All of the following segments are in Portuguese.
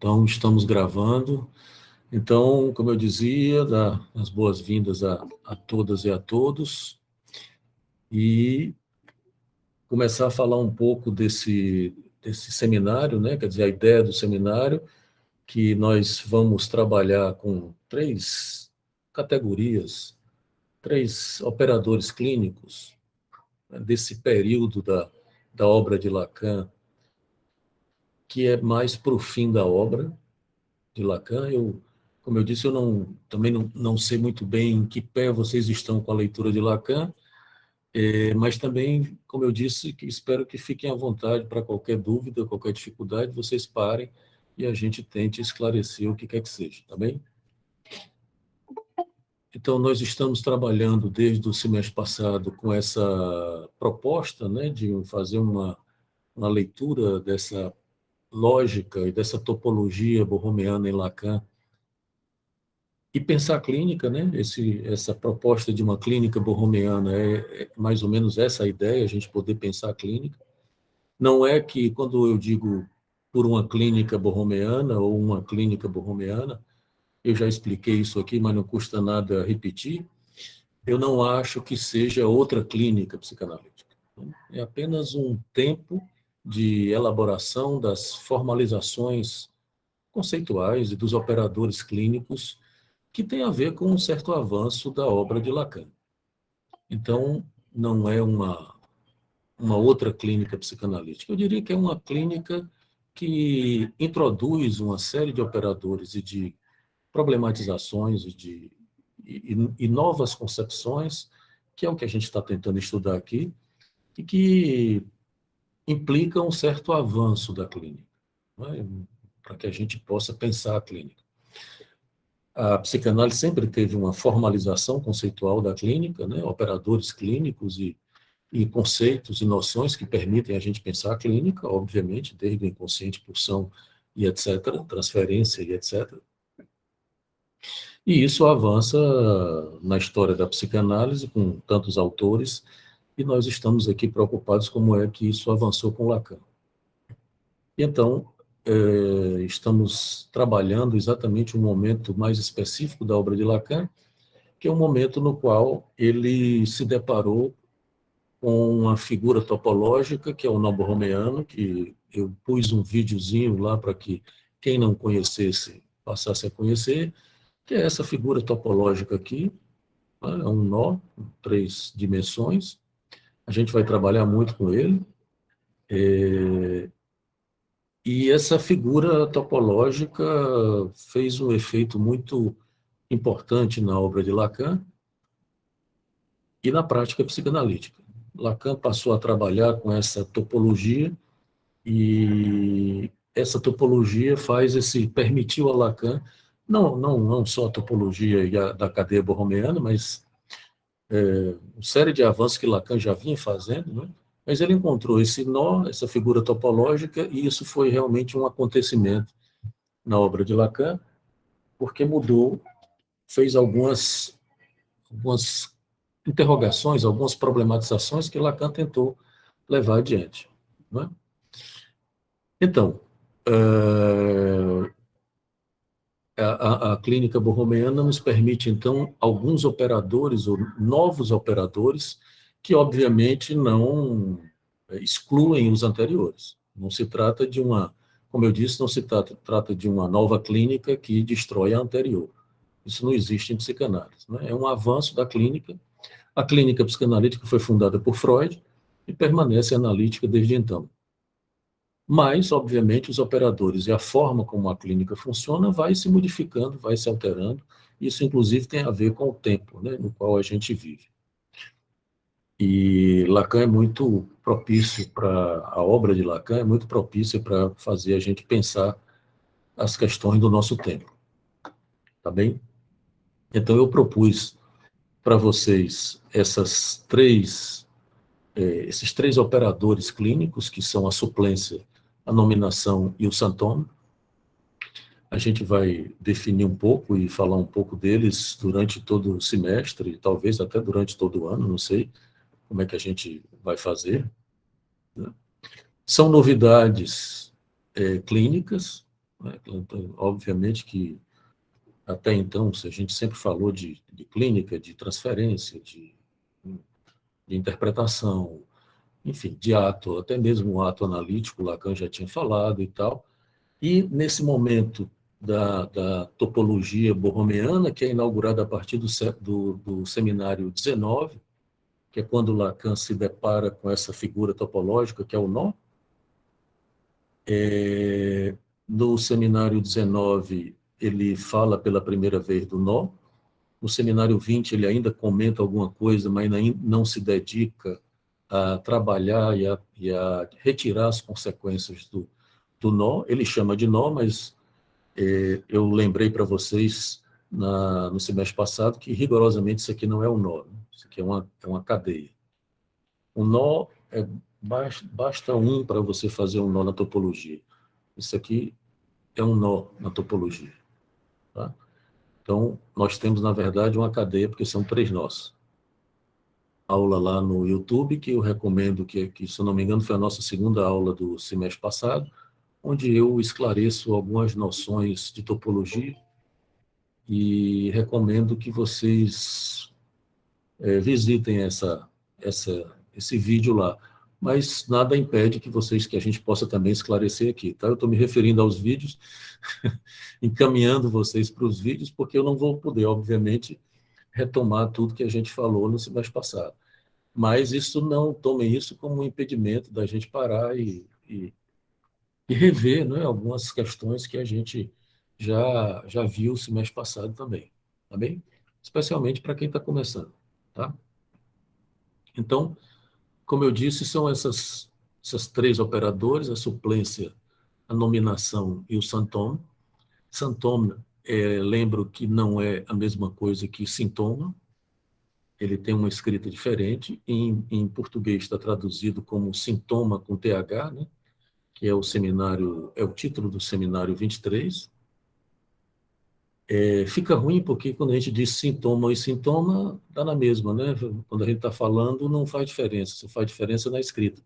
Então, estamos gravando. Então, como eu dizia, dar as boas-vindas a todas e a todos e começar a falar um pouco desse seminário, né? Quer dizer, a ideia do seminário, que nós vamos trabalhar com 3 categorias, 3 operadores clínicos, né, desse período da obra de Lacan, que é mais para o fim da obra de Lacan. Como eu disse, eu também não sei muito bem em que pé vocês estão com a leitura de Lacan, mas também, como eu disse, que espero que fiquem à vontade para qualquer dúvida, qualquer dificuldade, vocês parem e a gente tente esclarecer o que quer que seja, tá bem? Então, nós estamos trabalhando desde o semestre passado com essa proposta, né, de fazer uma leitura dessa lógica e dessa topologia borromeana em Lacan e pensar a clínica, né? Essa proposta de uma clínica borromeana é mais ou menos essa a ideia, a gente poder pensar a clínica. Não é que, quando eu digo por uma clínica borromeana ou uma clínica borromeana, eu já expliquei isso aqui, mas não custa nada repetir, eu não acho que seja outra clínica psicanalítica. É apenas um tempo de elaboração das formalizações conceituais e dos operadores clínicos que tem a ver com um certo avanço da obra de Lacan. Então, não é uma outra clínica psicanalítica. Eu diria que é uma clínica que introduz uma série de operadores e de problematizações e novas concepções, que é o que a gente está tentando estudar aqui, e que implica um certo avanço da clínica, né, para que a gente possa pensar a clínica. A psicanálise sempre teve uma formalização conceitual da clínica, né, operadores clínicos e conceitos e noções que permitem a gente pensar a clínica, obviamente, desde o inconsciente, pulsão e etc., transferência e etc. E isso avança na história da psicanálise com tantos autores, e nós estamos aqui preocupados como é que isso avançou com Lacan. E então, estamos trabalhando exatamente um momento mais específico da obra de Lacan, que é um momento no qual ele se deparou com uma figura topológica, que é o nó borromeano, que eu pus um videozinho lá para que quem não conhecesse passasse a conhecer, que é essa figura topológica aqui, né? É um nó, 3 dimensões. A gente vai trabalhar muito com ele. E essa figura topológica fez um efeito muito importante na obra de Lacan e na prática psicanalítica. Lacan passou a trabalhar com essa topologia e essa topologia permitiu a Lacan, não só a topologia da cadeia borromeana, mas uma série de avanços que Lacan já vinha fazendo, né? Mas ele encontrou esse nó, essa figura topológica, e isso foi realmente um acontecimento na obra de Lacan, porque mudou, fez algumas interrogações, algumas problematizações que Lacan tentou levar adiante, né? Então, a clínica borromeana nos permite, então, alguns operadores, ou novos operadores, que, obviamente, não excluem os anteriores. Não se trata de como eu disse, não se trata de uma nova clínica que destrói a anterior. Isso não existe em psicanálise, né? É um avanço da clínica. A clínica psicanalítica foi fundada por Freud e permanece analítica desde então. Mas, obviamente, os operadores e a forma como a clínica funciona vai se modificando, vai se alterando. Isso, inclusive, tem a ver com o tempo, né, no qual a gente vive. E Lacan é muito propício a obra de Lacan é muito propícia para fazer a gente pensar as questões do nosso tempo. Tá bem? Então, eu propus para vocês esses 3 operadores clínicos, que são a suplência, a nominação e o santoma. A gente vai definir um pouco e falar um pouco deles durante todo o semestre, talvez até durante todo o ano, não sei como é que a gente vai fazer, né? São novidades clínicas, né? Então, obviamente que, até então, se a gente sempre falou de clínica, de transferência, de interpretação, enfim, de ato, até mesmo o ato analítico, Lacan já tinha falado e tal. E, nesse momento da topologia borromeana, que é inaugurada a partir do seminário 19, que é quando Lacan se depara com essa figura topológica, que é o nó. No seminário 19, ele fala pela primeira vez do nó. No seminário 20, ele ainda comenta alguma coisa, mas não se dedica a trabalhar e a retirar as consequências do nó. Ele chama de nó, mas eu lembrei para vocês no semestre passado que rigorosamente isso aqui não é um nó, né? Isso aqui é uma cadeia. Um nó basta um para você fazer um nó na topologia. Isso aqui é um nó na topologia. Tá? Então, nós temos, na verdade, uma cadeia, porque são 3 nós. Aula lá no YouTube, que eu recomendo, que, se eu não me engano, foi a nossa segunda aula do semestre passado, onde eu esclareço algumas noções de topologia e recomendo que vocês visitem esse vídeo lá. Mas nada impede que a gente possa também esclarecer aqui, tá? Eu estou me referindo aos vídeos, encaminhando vocês para os vídeos, porque eu não vou poder, obviamente, retomar tudo que a gente falou no semestre passado. Mas isso não tomem isso como um impedimento da gente parar e rever, né, algumas questões que a gente já viu o semestre passado também, tá bem? Especialmente para quem está começando, tá? Então, como eu disse, são essas 3 operadores, a suplência, a nominação e o santoma. Santoma, lembro que não é a mesma coisa que sintoma, ele tem uma escrita diferente. Em português está traduzido como sintoma com TH, né? Que é o título do seminário 23. Fica ruim porque quando a gente diz sintoma e sintoma, dá na mesma, né? Quando a gente está falando, não faz diferença, só faz diferença na escrita.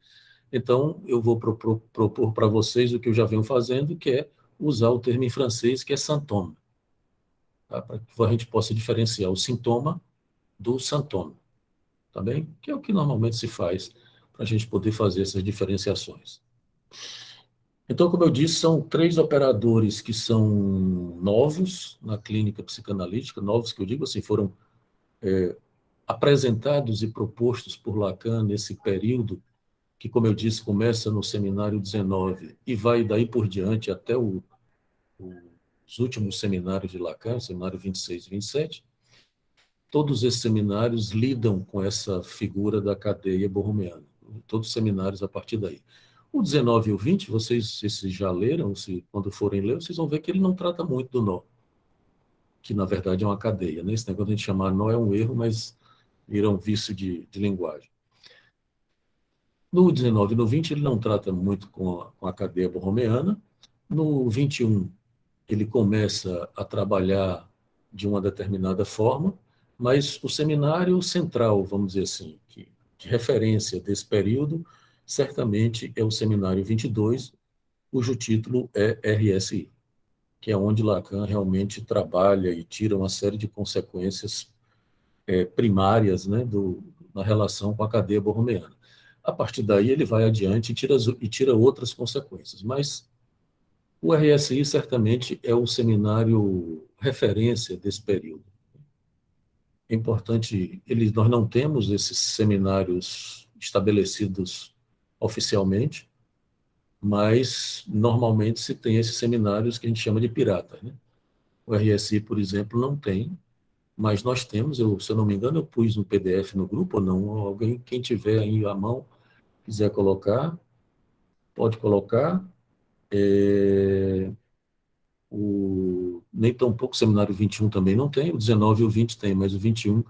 Então, eu vou propor para vocês o que eu já venho fazendo, que é usar o termo em francês, que é symptôme, tá? Para que a gente possa diferenciar o sintoma do sintoma, tá bem? Que é o que normalmente se faz para a gente poder fazer essas diferenciações. Então, como eu disse, são 3 operadores que são novos na clínica psicanalítica, novos que eu digo assim, foram apresentados e propostos por Lacan nesse período que, como eu disse, começa no seminário 19 e vai daí por diante até os últimos seminários de Lacan, seminário 26 e 27. Todos esses seminários lidam com essa figura da cadeia borromeana. Todos os seminários a partir daí. O 19 e o 20, vocês já leram, quando forem ler, vocês vão ver que ele não trata muito do nó, que na verdade é uma cadeia, né? Esse negócio de a gente chamar nó é um erro, mas vira um vício de linguagem. No 19 e no 20, ele não trata muito com a cadeia borromeana. No 21, ele começa a trabalhar de uma determinada forma, mas o seminário central, vamos dizer assim, de referência desse período, certamente é o seminário 22, cujo título é RSI, que é onde Lacan realmente trabalha e tira uma série de consequências primárias, né, na relação com a cadeia borromeana. A partir daí, ele vai adiante e tira outras consequências, mas o RSI certamente é o seminário referência desse período. É importante, nós não temos esses seminários estabelecidos oficialmente, mas normalmente se tem esses seminários que a gente chama de pirata, né? O RSI, por exemplo, não tem, mas nós temos, se eu não me engano, eu pus no PDF no grupo ou não, alguém, quem tiver aí à mão, quiser colocar, pode colocar. Nem tão pouco, o seminário 21 também não tem, o 19 e o 20 tem, mas o 21,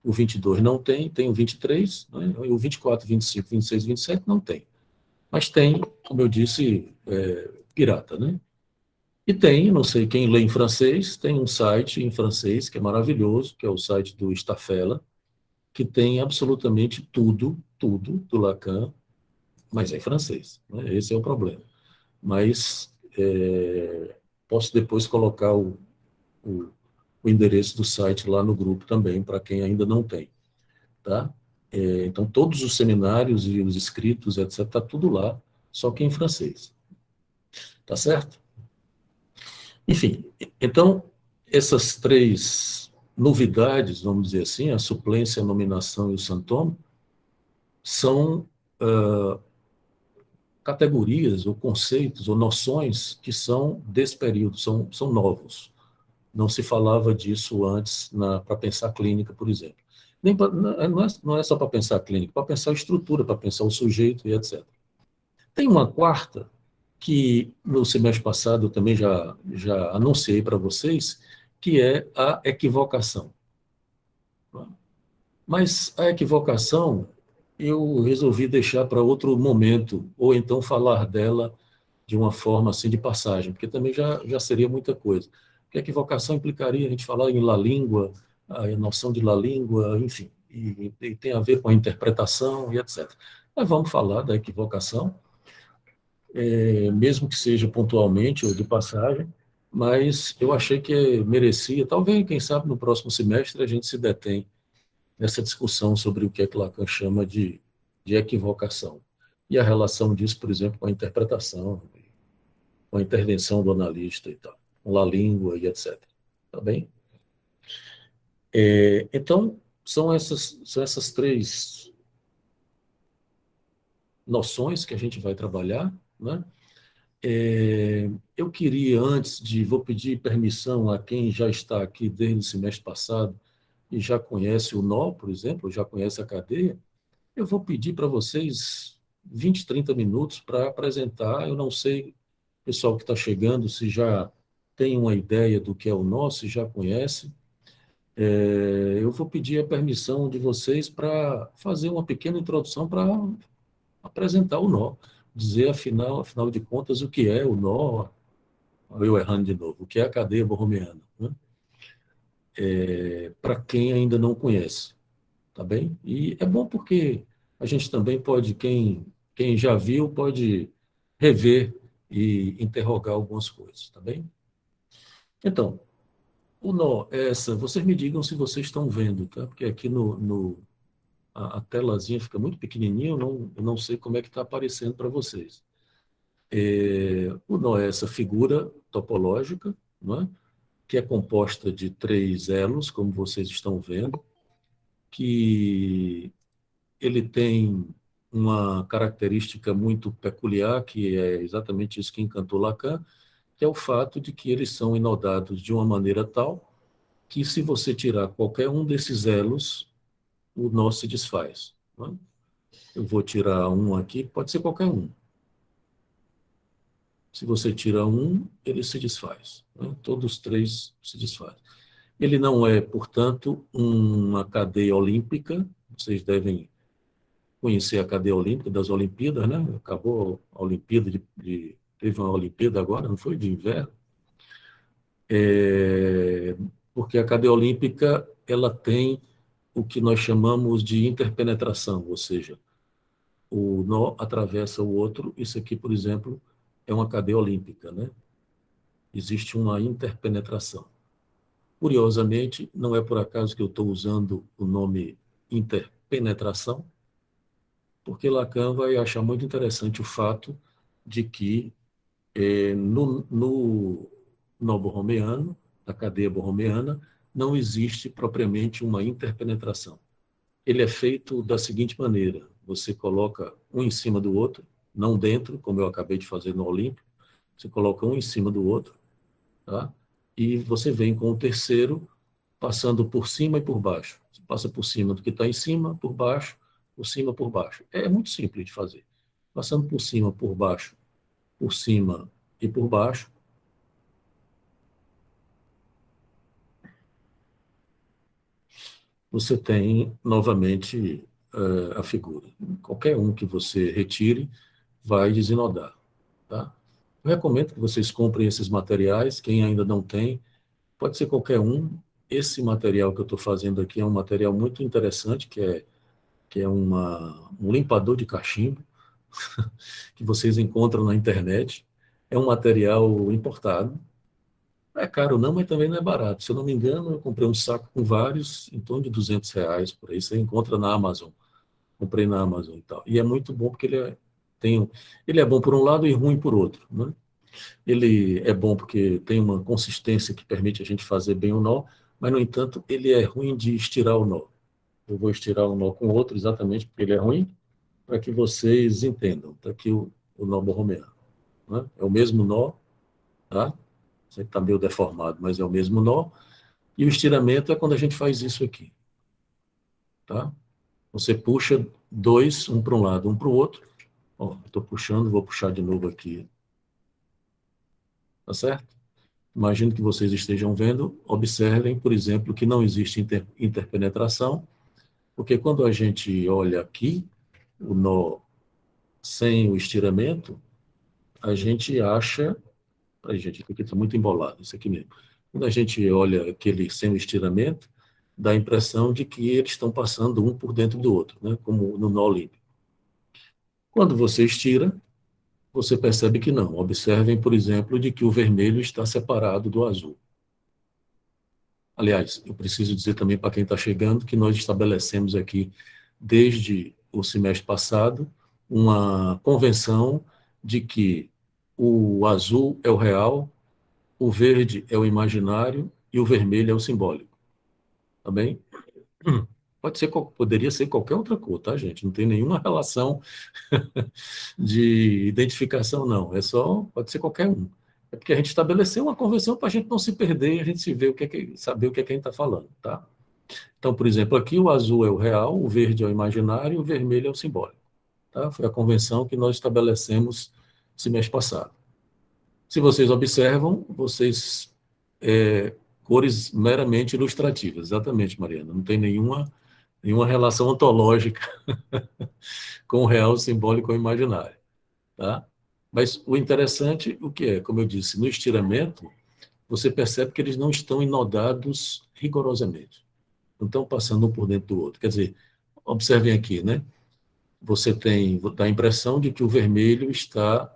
o 22 não tem o 23, né? O 24, 25, 26 e 27 não tem. Mas tem, como eu disse, pirata, né? E tem, não sei quem lê em francês, tem um site em francês que é maravilhoso, que é o site do Staffela, que tem absolutamente tudo do Lacan, mas é em francês, né? Esse é o problema. Mas posso depois colocar o, o endereço do site lá no grupo também, para quem ainda não tem, tá? Então, todos os seminários e os escritos, etc., está tudo lá, só que em francês, tá certo? Enfim, então, essas três novidades, vamos dizer assim, a suplência, a nominação e o santoma, são categorias ou conceitos ou noções que são desse período, são novos. Não se falava disso antes para pensar clínica, por exemplo. Nem pra, não é só para pensar clínica, para pensar estrutura, para pensar o sujeito e etc. Tem uma quarta, que no semestre passado eu também já anunciei para vocês, que é a equivocação. Mas a equivocação eu resolvi deixar para outro momento, ou então falar dela de uma forma assim de passagem, porque também já seria muita coisa. Porque a equivocação implicaria a gente falar em la língua, a noção de la língua, enfim, e tem a ver com a interpretação e etc. Mas vamos falar da equivocação, mesmo que seja pontualmente ou de passagem, mas eu achei que merecia, talvez, quem sabe, no próximo semestre a gente se detém nessa discussão sobre o que é que Lacan chama de equivocação. E a relação disso, por exemplo, com a interpretação, com a intervenção do analista e tal, com a língua e etc. Tá bem? Então, são essas três noções que a gente vai trabalhar, né? Eu queria, vou pedir permissão a quem já está aqui desde o semestre passado e já conhece o nó, por exemplo, já conhece a cadeia, eu vou pedir para vocês 20, 30 minutos para apresentar. Eu não sei, pessoal que está chegando, se já tem uma ideia do que é o nó, se já conhece. Eu vou pedir a permissão de vocês para fazer uma pequena introdução para apresentar o nó, dizer, afinal de contas, o que é o nó, eu errando de novo, o que é a cadeia borromeana, né? Para quem ainda não conhece, tá bem? E é bom porque a gente também pode, quem já viu, pode rever e interrogar algumas coisas, tá bem? Então, o nó é essa, vocês me digam se vocês estão vendo, tá? Porque aqui a telazinha fica muito pequenininha, eu não sei como é que está aparecendo para vocês. O nó é essa figura topológica, não é? Que é composta de três elos, como vocês estão vendo, que ele tem uma característica muito peculiar, que é exatamente isso que encantou Lacan, que é o fato de que eles são inodados de uma maneira tal que, se você tirar qualquer um desses elos, o nó se desfaz, não é? Eu vou tirar um aqui, pode ser qualquer um. Se você tira um, ele se desfaz, né? Todos os três se desfazem. Ele não é, portanto, uma cadeia olímpica. Vocês devem conhecer a cadeia olímpica das Olimpíadas, né? Acabou a Olimpíada teve uma Olimpíada agora, não foi? De inverno. Porque a cadeia olímpica ela tem o que nós chamamos de interpenetração, ou seja, o nó atravessa o outro. Isso aqui, por exemplo, é uma cadeia olímpica, né? Existe uma interpenetração. Curiosamente, não é por acaso que eu estou usando o nome interpenetração, porque Lacan vai achar muito interessante o fato de que no nó borromeano, na cadeia borromeana, não existe propriamente uma interpenetração. Ele é feito da seguinte maneira: você coloca um em cima do outro, não dentro, como eu acabei de fazer no Olímpio, você coloca um em cima do outro, tá? E você vem com o terceiro passando por cima e por baixo. Você passa por cima do que está em cima, por baixo, por cima, por baixo. É muito simples de fazer. Passando por cima, por baixo, por cima e por baixo, você tem novamente a figura. Qualquer um que você retire vai desinodar, tá? Eu recomendo que vocês comprem esses materiais. Quem ainda não tem, pode ser qualquer um. Esse material que eu estou fazendo aqui é um material muito interessante, que é um limpador de cachimbo, que vocês encontram na internet. É um material importado, Não é caro não, mas também não é barato. Se eu não me engano, eu comprei um saco com vários, em torno de R$ 200, por aí. Você encontra na Amazon. Comprei na Amazon e tal. E é muito bom porque ele é bom por um lado e ruim por outro, né? Ele é bom porque tem uma consistência que permite a gente fazer bem o nó, mas, no entanto, ele é ruim de estirar o nó. Eu vou estirar o nó com o outro exatamente porque ele é ruim, para que vocês entendam. Está aqui o nó borromeano, né? É o mesmo nó, tá? Você está meio deformado, mas é o mesmo nó. E o estiramento é quando a gente faz isso aqui, tá? Você puxa dois, um para um lado, um para o outro. Ó, estou puxando, vou puxar de novo aqui, tá certo? Imagino que vocês estejam vendo, observem, por exemplo, que não existe interpenetração, porque quando a gente olha aqui, o nó sem o estiramento, a gente acha. Ai, gente, isso aqui está muito embolado, isso aqui mesmo. Quando a gente olha aquele sem o estiramento, dá a impressão de que eles estão passando um por dentro do outro, né? Como no nó limpo. Quando você estira, você percebe que não. Observem, por exemplo, de que o vermelho está separado do azul. Aliás, eu preciso dizer também para quem está chegando que nós estabelecemos aqui, desde o semestre passado, uma convenção de que o azul é o real, o verde é o imaginário e o vermelho é o simbólico. Tá bem? Pode ser, poderia ser qualquer outra cor, tá, gente? Não tem nenhuma relação de identificação, não. É só, pode ser qualquer um. É porque a gente estabeleceu uma convenção para a gente não se perder e a gente se ver saber o que é que a gente está falando, tá? Então, por exemplo, aqui o azul é o real, o verde é o imaginário e o vermelho é o simbólico, tá? Foi a convenção que nós estabelecemos semestre passado. Se vocês observam, vocês cores meramente ilustrativas, exatamente, Mariana. Não tem nenhuma relação ontológica com o real, o simbólico ou o imaginário, tá? Mas o interessante, o que é? Como eu disse, no estiramento, você percebe que eles não estão inodados rigorosamente. Não estão passando um por dentro do outro. Quer dizer, observem aqui, né? Você dá a impressão de que o vermelho está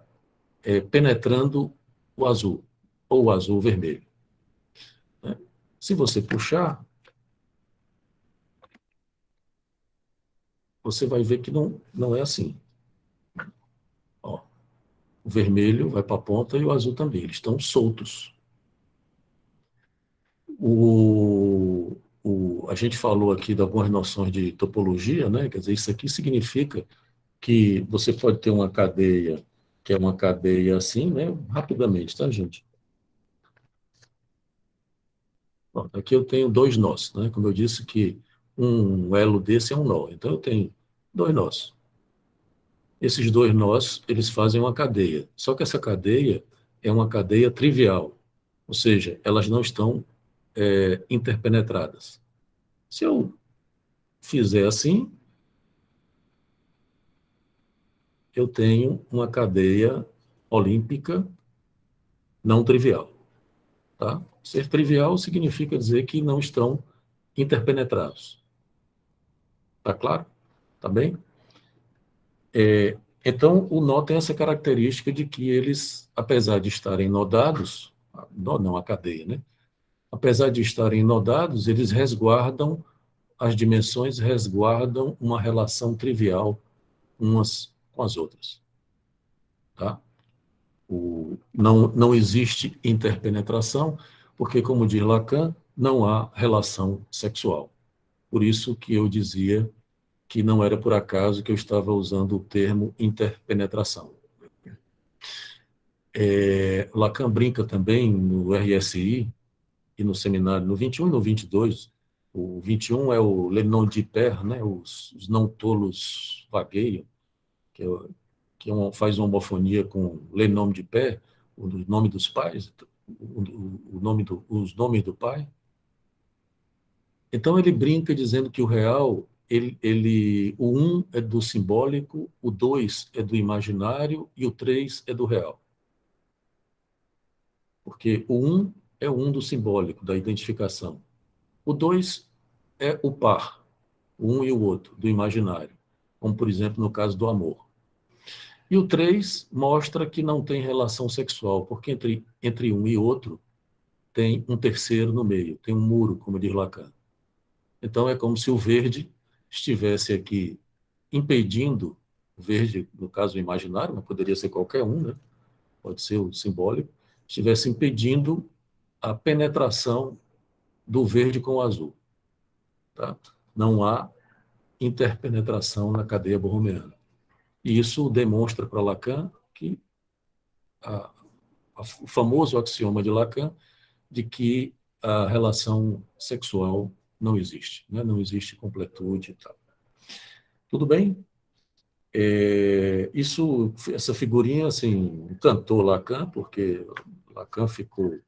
penetrando o azul, ou o azul o vermelho, né? Se você puxar, você vai ver que não é assim. Ó, o vermelho vai para a ponta e o azul também. Eles estão soltos. A gente falou aqui de algumas noções de topologia, né? Quer dizer, isso aqui significa que você pode ter uma cadeia, que é uma cadeia assim, né? Rapidamente, tá, gente? Bom, aqui eu tenho dois nós, né? Como eu disse que um elo desse é um nó. Então eu tenho dois nós. Esses dois nós, eles fazem uma cadeia. Só que essa cadeia é uma cadeia trivial, ou seja, elas não estão interpenetradas. Se eu fizer assim, eu tenho uma cadeia olímpica não trivial, tá? Ser trivial significa dizer que não estão interpenetrados. Tá claro? Tá bem? Então, o nó tem essa característica de que eles, apesar de estarem nodados, nó não, a cadeia, né? Apesar de estarem nodados, eles resguardam, as dimensões resguardam uma relação trivial umas com as outras, tá? Não existe interpenetração, porque, como diz Lacan, não há relação sexual. Por isso que eu dizia que não era por acaso que eu estava usando o termo interpenetração. Lacan brinca também no RSI e no seminário, no 21 e no 22. O 21 é o Les Non-Dits, né? Os não tolos vagueiam, que, é, faz uma homofonia com Le Nom de Père, o nome dos pais, os nomes do pai. Então ele brinca dizendo que o real, o um é do simbólico, o dois é do imaginário e o três é do real. Porque o um é o um do simbólico, da identificação. O dois é o par, o um e o outro, do imaginário, como, por exemplo, no caso do amor. E o 3 mostra que não tem relação sexual, porque entre um e outro tem um terceiro no meio, tem um muro, como diz Lacan. Então, é como se o verde estivesse aqui impedindo, o verde, no caso imaginário, mas poderia ser qualquer um, né? Pode ser o simbólico, estivesse impedindo a penetração do verde com o azul. Tá? Não há interpenetração na cadeia borromeana. E isso demonstra para Lacan que a, o famoso axioma de Lacan de que a relação sexual não existe, né? Não existe completude e tal. Tudo bem? Essa figurinha assim encantou Lacan, porque Lacan ficou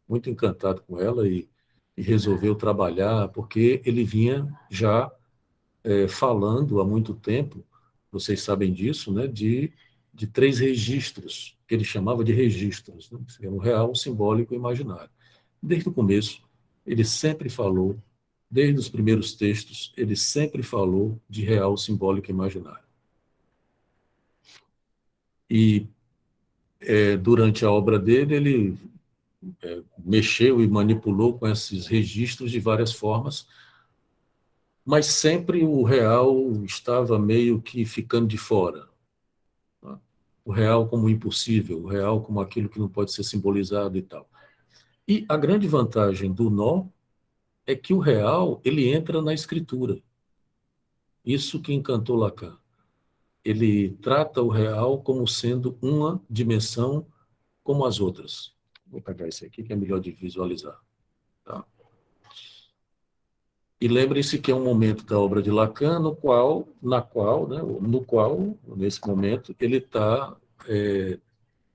muito encantado com ela e resolveu trabalhar, porque ele vinha já falando há muito tempo, vocês sabem disso, né, de três registros, que ele chamava de registros, né, que eram o real, o simbólico e o imaginário. Desde o começo, ele sempre falou, desde os primeiros textos, ele sempre falou de real, simbólico e imaginário. E durante a obra dele, ele mexeu e manipulou com esses registros de várias formas, mas sempre o real estava meio que ficando de fora. Tá? O real como impossível, o real como aquilo que não pode ser simbolizado e tal. E a grande vantagem do nó é que o real, ele entra na escritura. Isso que encantou Lacan. Ele trata o real como sendo uma dimensão como as outras. Vou pegar esse aqui que é melhor de visualizar. Tá? E lembre-se que é um momento da obra de Lacan no qual, nesse momento, ele está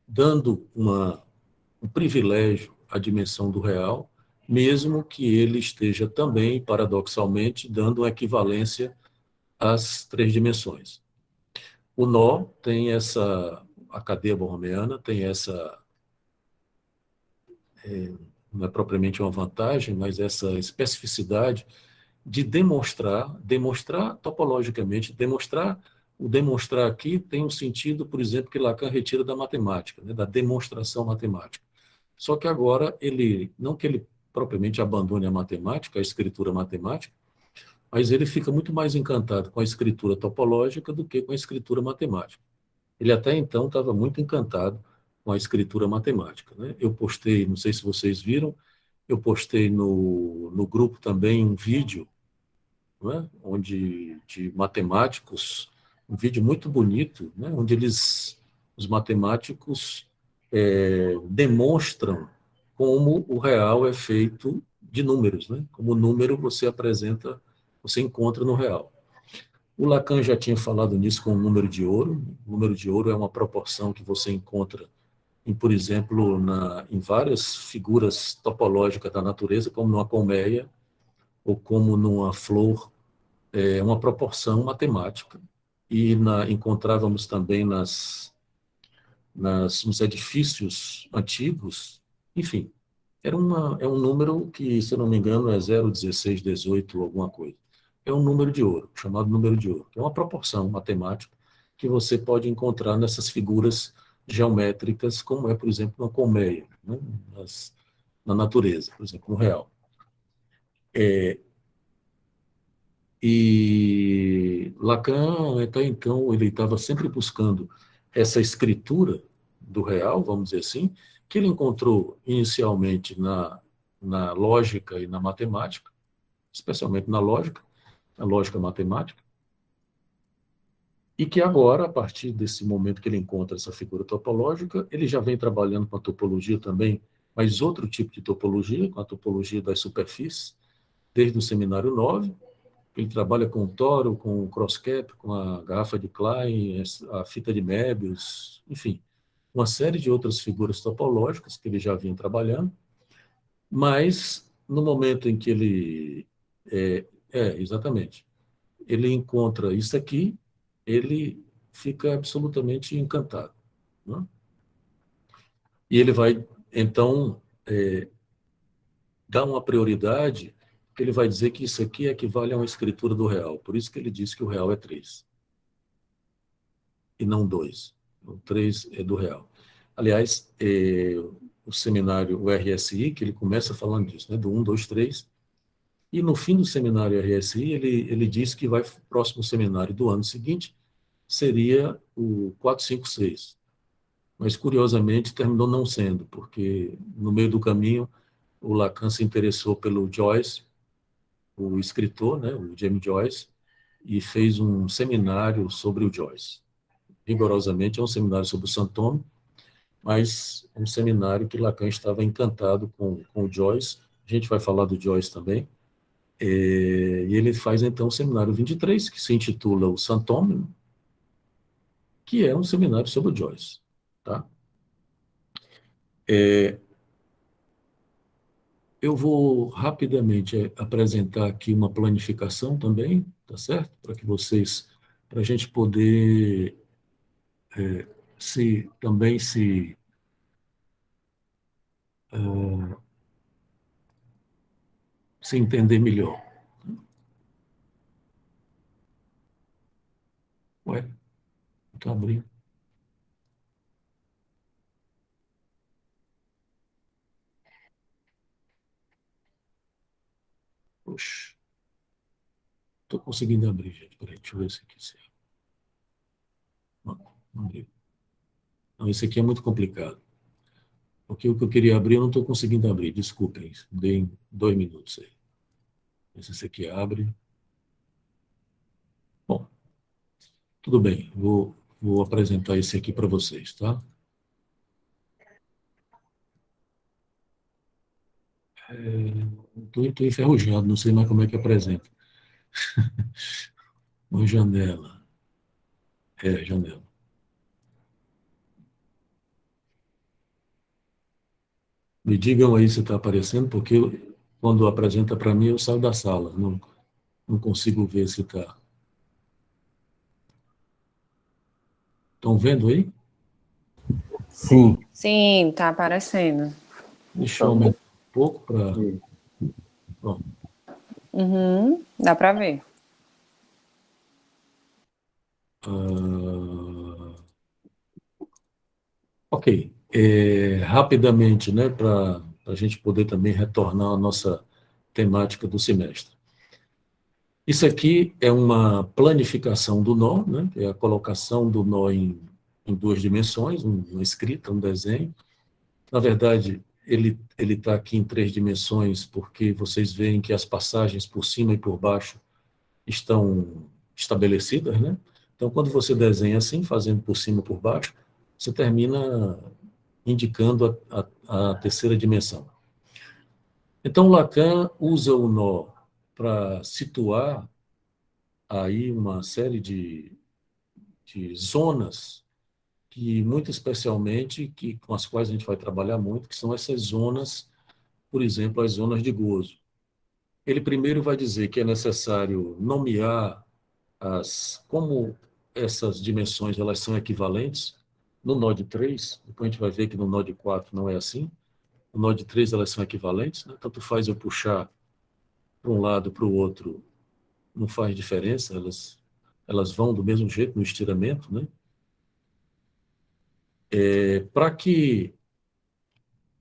dando um privilégio à dimensão do real, mesmo que ele esteja também, paradoxalmente, dando uma equivalência às três dimensões. O nó tem a cadeia borromeana tem essa, não é propriamente uma vantagem, mas essa especificidade de demonstrar topologicamente, o demonstrar aqui tem um sentido, por exemplo, que Lacan retira da matemática, né, da demonstração matemática. Só que agora não que ele propriamente abandone a matemática, a escritura matemática, mas ele fica muito mais encantado com a escritura topológica do que com a escritura matemática. Ele até então estava muito encantado com a escritura matemática, né? Eu postei, não sei se vocês viram, eu postei no grupo também um vídeo, né, onde de matemáticos, um vídeo muito bonito, né, onde os matemáticos demonstram como o real é feito de números, né? Como o número você apresenta, você encontra no real. O Lacan já tinha falado nisso com o número de ouro. O número de ouro é uma proporção que você encontra, por exemplo, em várias figuras topológicas da natureza, como numa colmeia ou como numa flor, é uma proporção matemática. E encontrávamos também nos edifícios antigos, enfim, é um número que, se eu não me engano, é 0, 16, 18, alguma coisa. É um número de ouro, chamado número de ouro, que é uma proporção matemática que você pode encontrar nessas figuras geométricas, como é, por exemplo, uma colmeia, né? Na natureza, por exemplo, no real. E Lacan, até então, ele estava sempre buscando essa escritura do real, vamos dizer assim, que ele encontrou inicialmente na lógica e na matemática, especialmente na lógica matemática, e que agora, a partir desse momento que ele encontra essa figura topológica, ele já vem trabalhando com a topologia também, mas outro tipo de topologia, com a topologia das superfícies, desde o seminário 9. Ele trabalha com o toro, com o cross-cap, com a garrafa de Klein, a fita de Möbius, enfim, uma série de outras figuras topológicas que ele já vinha trabalhando, mas no momento em que exatamente, ele encontra isso aqui, ele fica absolutamente encantado, né? E ele vai, então, dar uma prioridade, ele vai dizer que isso aqui equivale a uma escritura do real, por isso que ele diz que o real é 3. E não 2. O 3 é do real. Aliás, o seminário, o RSI, que ele começa falando disso, né, do 1, 2, 3, e no fim do seminário RSI, ele diz que o próximo seminário do ano seguinte seria o 4, 5, 6. Mas, curiosamente, terminou não sendo, porque no meio do caminho o Lacan se interessou pelo Joyce, o escritor, né, o James Joyce, e fez um seminário sobre o Joyce. Rigorosamente é um seminário sobre o Santome, mas um seminário que Lacan estava encantado com o Joyce. A gente vai falar do Joyce também. E ele faz, então, o seminário 23, que se intitula o Santome, que é um seminário sobre o Joyce. Tá? Eu vou rapidamente apresentar aqui uma planificação também, tá certo? Para a gente poder também se entender melhor. Ué, está abrindo. Poxa, estou conseguindo abrir, gente. Peraí, deixa eu ver se aqui. Não, não abriu. Não, esse aqui é muito complicado. Porque o que eu queria abrir, eu não estou conseguindo abrir. Desculpem, deem 2 minutos aí. Ver se esse aqui abre. Bom, tudo bem. Vou apresentar esse aqui para vocês, tá? Estou enferrujado, não sei mais como é que apresenta. Uma janela. Janela. Me digam aí se está aparecendo, porque quando apresenta para mim, eu saio da sala. Não consigo ver se está. Estão vendo aí? Sim. Sim, tá aparecendo. Deixa eu Tá bom. aumentar um pouco para. Pronto. Uhum, dá para ver. Ah, ok. Rapidamente, né, para a gente poder também retornar à nossa temática do semestre. Isso aqui é uma planificação do nó, né, é a colocação do nó em 2 dimensões, uma escrita, um desenho. Na verdade, ele está aqui em 3 dimensões porque vocês veem que as passagens por cima e por baixo estão estabelecidas, né? Então, quando você desenha assim, fazendo por cima e por baixo, você termina indicando a terceira dimensão. Então, Lacan usa o nó para situar aí uma série de zonas que, muito especialmente, com as quais a gente vai trabalhar muito, que são essas zonas, por exemplo, as zonas de gozo. Ele primeiro vai dizer que é necessário nomear como essas dimensões elas são equivalentes. No nó de 3, depois a gente vai ver que no nó de 4 não é assim. No nó de 3 elas são equivalentes, né? Tanto faz eu puxar para um lado para o outro, não faz diferença, elas vão do mesmo jeito no estiramento, né? Para que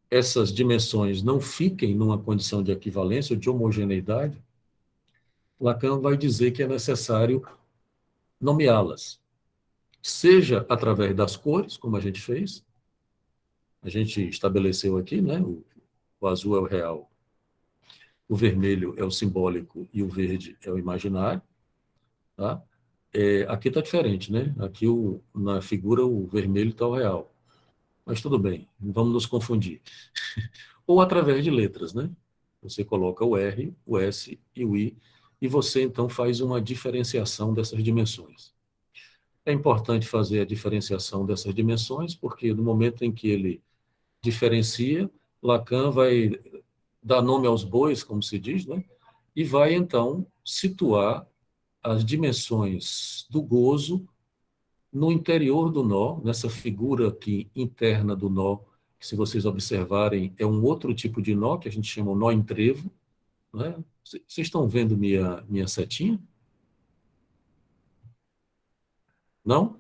essas dimensões não fiquem numa condição de equivalência ou de homogeneidade, Lacan vai dizer que é necessário nomeá-las, seja através das cores, como a gente fez, a gente estabeleceu aqui, né? O azul é o real, o vermelho é o simbólico e o verde é o imaginário, tá? Aqui está diferente, né? Aqui na figura o vermelho está o real, mas tudo bem, não vamos nos confundir. Ou através de letras, né? Você coloca o R, o S e o I, e você então faz uma diferenciação dessas dimensões. É importante fazer a diferenciação dessas dimensões, porque no momento em que ele diferencia, Lacan vai dar nome aos bois, como se diz, né? E vai então situar as dimensões do gozo no interior do nó, nessa figura aqui interna do nó, que se vocês observarem é um outro tipo de nó, que a gente chama nó em trevo, né? Vocês estão vendo minha setinha? Não?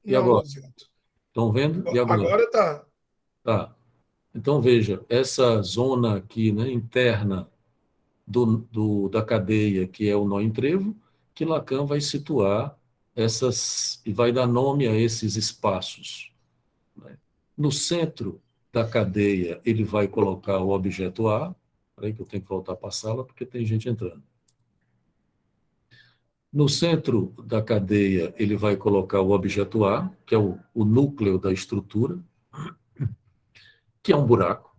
E Não, agora? Luziato. Estão vendo? E agora? Agora tá. Tá. Então, veja, essa zona aqui, né, interna da cadeia, que é o nó em trevo, que Lacan vai situar essas, e vai dar nome a esses espaços, né? No centro da cadeia, ele vai colocar o objeto A. Espera aí que eu tenho que voltar para a sala, porque tem gente entrando. No centro da cadeia, ele vai colocar o objeto A, que é o núcleo da estrutura, que é um buraco.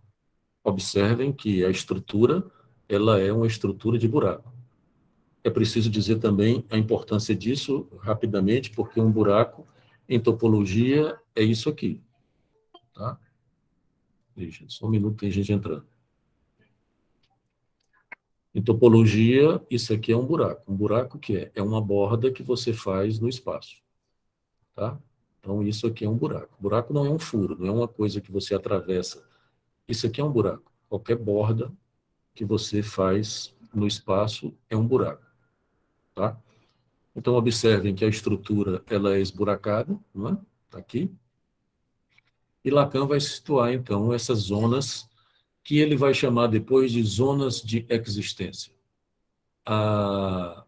Observem que a estrutura, ela é uma estrutura de buraco. É preciso dizer também a importância disso rapidamente, porque um buraco, em topologia, é isso aqui. Tá? Deixa, só um minuto, tem gente entrando. Em topologia, isso aqui é um buraco. Um buraco que é uma borda que você faz no espaço. Tá? Então, isso aqui é um buraco. Buraco não é um furo, não é uma coisa que você atravessa. Isso aqui é um buraco. Qualquer borda que você faz no espaço é um buraco. Tá? Então, observem que a estrutura ela é esburacada, não é? Está aqui. E Lacan vai situar, então, essas zonas que ele vai chamar depois de zonas de existência. A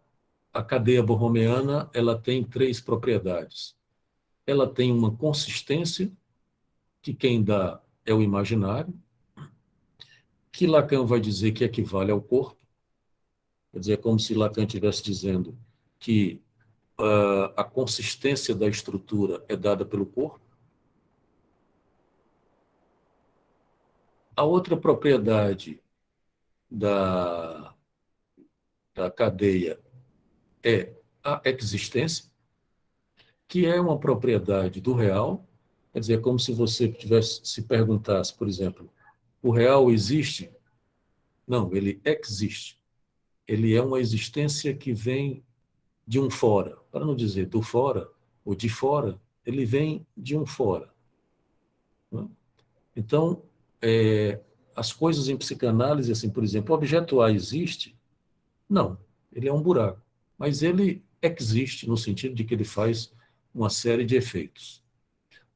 cadeia borromeana ela tem três propriedades. Ela tem uma consistência, que quem dá é o imaginário, que Lacan vai dizer que equivale ao corpo. Quer dizer, é como se Lacan estivesse dizendo que a consistência da estrutura é dada pelo corpo. A outra propriedade da cadeia é a existência, que é uma propriedade do real. Quer dizer, é como se você se perguntasse, por exemplo, o real existe? Não, ele existe. Ele é uma existência que vem de um fora. Para não dizer do fora ou de fora, ele vem de um fora. Então, as coisas em psicanálise, assim, por exemplo, o objeto A existe? Não, ele é um buraco. Mas ele existe no sentido de que ele faz uma série de efeitos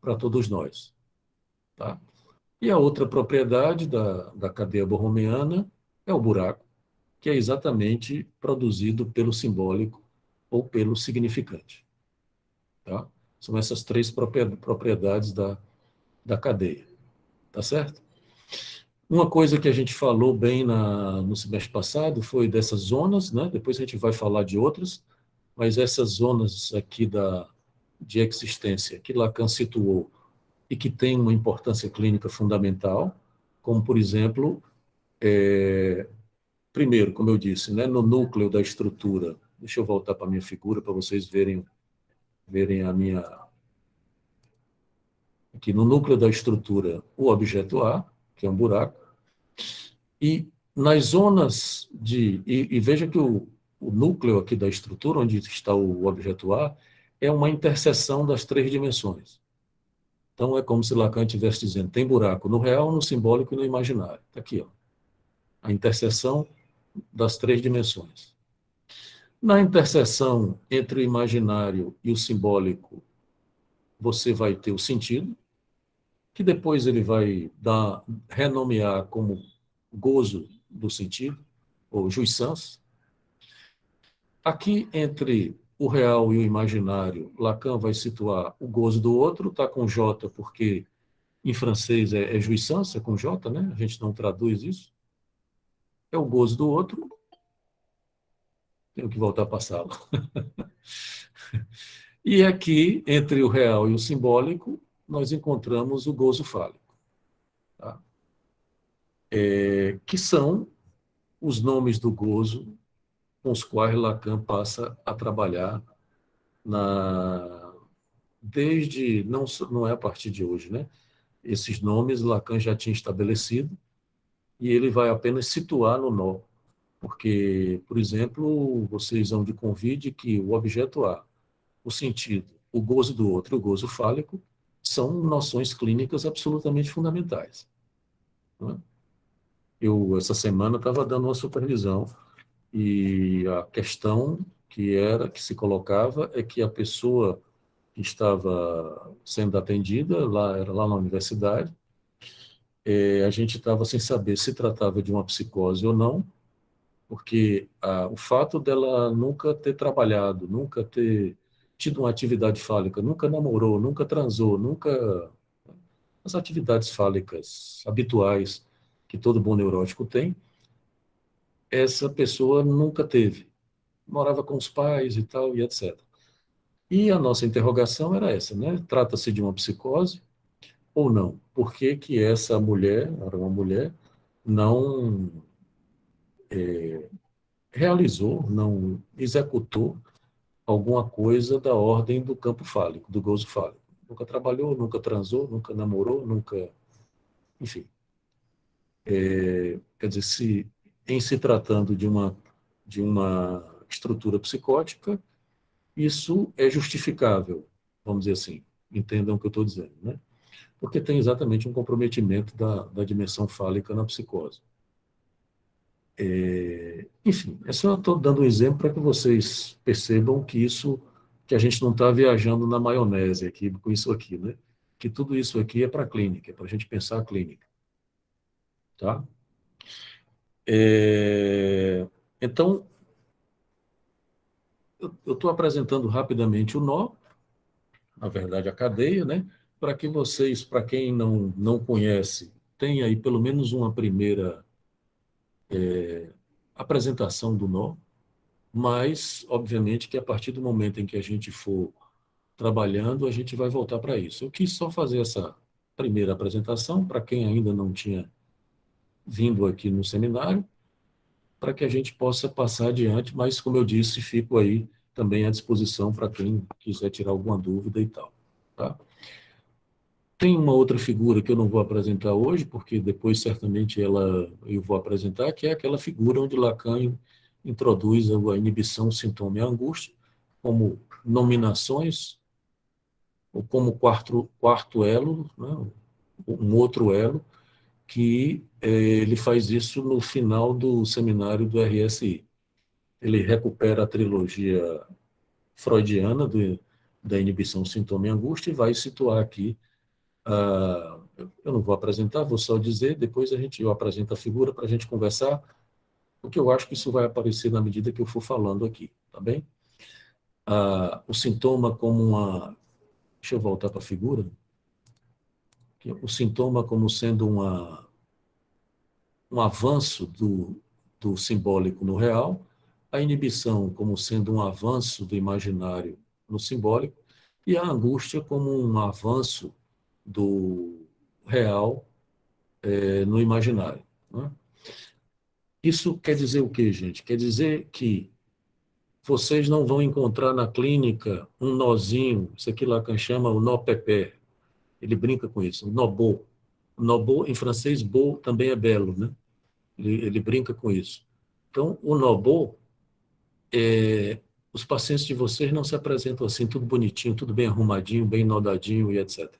para todos nós. Tá? E a outra propriedade da cadeia borromeana é o buraco, que é exatamente produzido pelo simbólico ou pelo significante. Tá? São essas três propriedades da cadeia. Tá certo? Uma coisa que a gente falou bem no semestre passado foi dessas zonas, né? Depois a gente vai falar de outras, mas essas zonas aqui de existência que Lacan situou e que tem uma importância clínica fundamental, como, por exemplo, primeiro, como eu disse, né, no núcleo da estrutura. Deixa eu voltar para a minha figura para vocês verem a minha... Aqui no núcleo da estrutura, o objeto A, que é um buraco, e nas zonas e veja que o núcleo aqui da estrutura, onde está o objeto A, é uma interseção das três dimensões. Então, é como se Lacan estivesse dizendo, tem buraco no real, no simbólico e no imaginário. Está aqui, ó, a interseção das três dimensões. Na interseção entre o imaginário e o simbólico, você vai ter o sentido, que depois ele vai renomear como gozo do sentido, ou jouissance. Aqui, entre o real e o imaginário, Lacan vai situar o gozo do outro, está com J, porque em francês é jouissance, é com J, né? A gente não traduz isso. É o gozo do outro. Tenho que voltar para a sala. E aqui, entre o real e o simbólico, nós encontramos o gozo fálico. Tá? Que são os nomes do gozo com os quais Lacan passa a trabalhar desde, não é a partir de hoje, né? Esses nomes Lacan já tinha estabelecido e ele vai apenas situar no nó, porque, por exemplo, vocês vão de convite que o objeto A, o sentido, o gozo do outro e o gozo fálico são noções clínicas absolutamente fundamentais. Né? Eu, essa semana, estava dando uma supervisão e a questão que se colocava é que a pessoa estava sendo atendida, era lá na universidade. A gente estava sem saber se tratava de uma psicose ou não, porque o fato dela nunca ter trabalhado, nunca ter tido uma atividade fálica, nunca namorou, nunca transou, nunca. As atividades fálicas habituais que todo bom neurótico tem, essa pessoa nunca teve. Morava com os pais e tal, e etc. E a nossa interrogação era essa, né? Trata-se de uma psicose ou não? Por que que essa mulher, era uma mulher, não realizou, não executou alguma coisa da ordem do campo fálico, do gozo fálico? Nunca trabalhou, nunca transou, nunca namorou, nunca. Enfim. Quer dizer, em se tratando de uma estrutura psicótica, isso é justificável, vamos dizer assim. Entendam o que eu estou dizendo, né? Porque tem exatamente um comprometimento da dimensão fálica na psicose. Enfim, é só estou dando um exemplo para que vocês percebam que a gente não está viajando na maionese aqui, com isso aqui, né? Que tudo isso aqui é para a clínica, é para a gente pensar a clínica, tá? Então, eu estou apresentando rapidamente o nó, na verdade a cadeia, né? Para que vocês, para quem não conhece, tenha aí pelo menos uma primeira apresentação do nó, mas, obviamente, que a partir do momento em que a gente for trabalhando, a gente vai voltar para isso. Eu quis só fazer essa primeira apresentação para quem ainda não tinha vindo aqui no seminário, para que a gente possa passar adiante, mas, como eu disse, fico aí também à disposição para quem quiser tirar alguma dúvida e tal. Tá? Tem uma outra figura que eu não vou apresentar hoje, porque depois certamente eu vou apresentar, que é aquela figura onde Lacan introduz a inibição, sintoma e a angústia como nominações, ou como quarto elo, né, um outro elo, que ele faz isso no final do seminário do RSI. Ele recupera a trilogia freudiana da inibição, sintoma e angústia e vai situar aqui. Eu não vou apresentar, vou só dizer, depois eu apresento a figura para a gente conversar, porque eu acho que isso vai aparecer na medida que eu for falando aqui, tá bem? O sintoma como uma... Deixa eu voltar para a figura. O sintoma como sendo um avanço do simbólico no real, a inibição como sendo um avanço do imaginário no simbólico, e a angústia como um avanço do real no imaginário. Né? Isso quer dizer o quê, gente? Quer dizer que vocês não vão encontrar na clínica um nozinho, isso aqui Lacan chama o nó pepé, ele brinca com isso, o nó beau. O nó beau, em francês, beau também é belo, né? Ele brinca com isso. Então, o nó beau, os pacientes de vocês não se apresentam assim, tudo bonitinho, tudo bem arrumadinho, bem nodadinho e etc.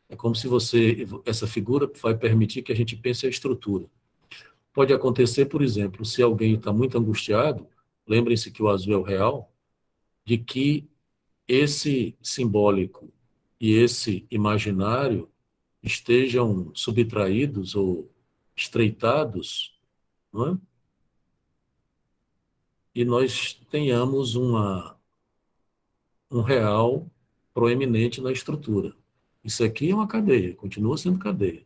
É como se essa figura vai permitir que a gente pense a estrutura. Pode acontecer, por exemplo, se alguém está muito angustiado, lembrem-se que o azul é o real, de que esse simbólico e esse imaginário estejam subtraídos ou estreitados, não é? E nós tenhamos um real proeminente na estrutura. Isso aqui é uma cadeia, continua sendo cadeia.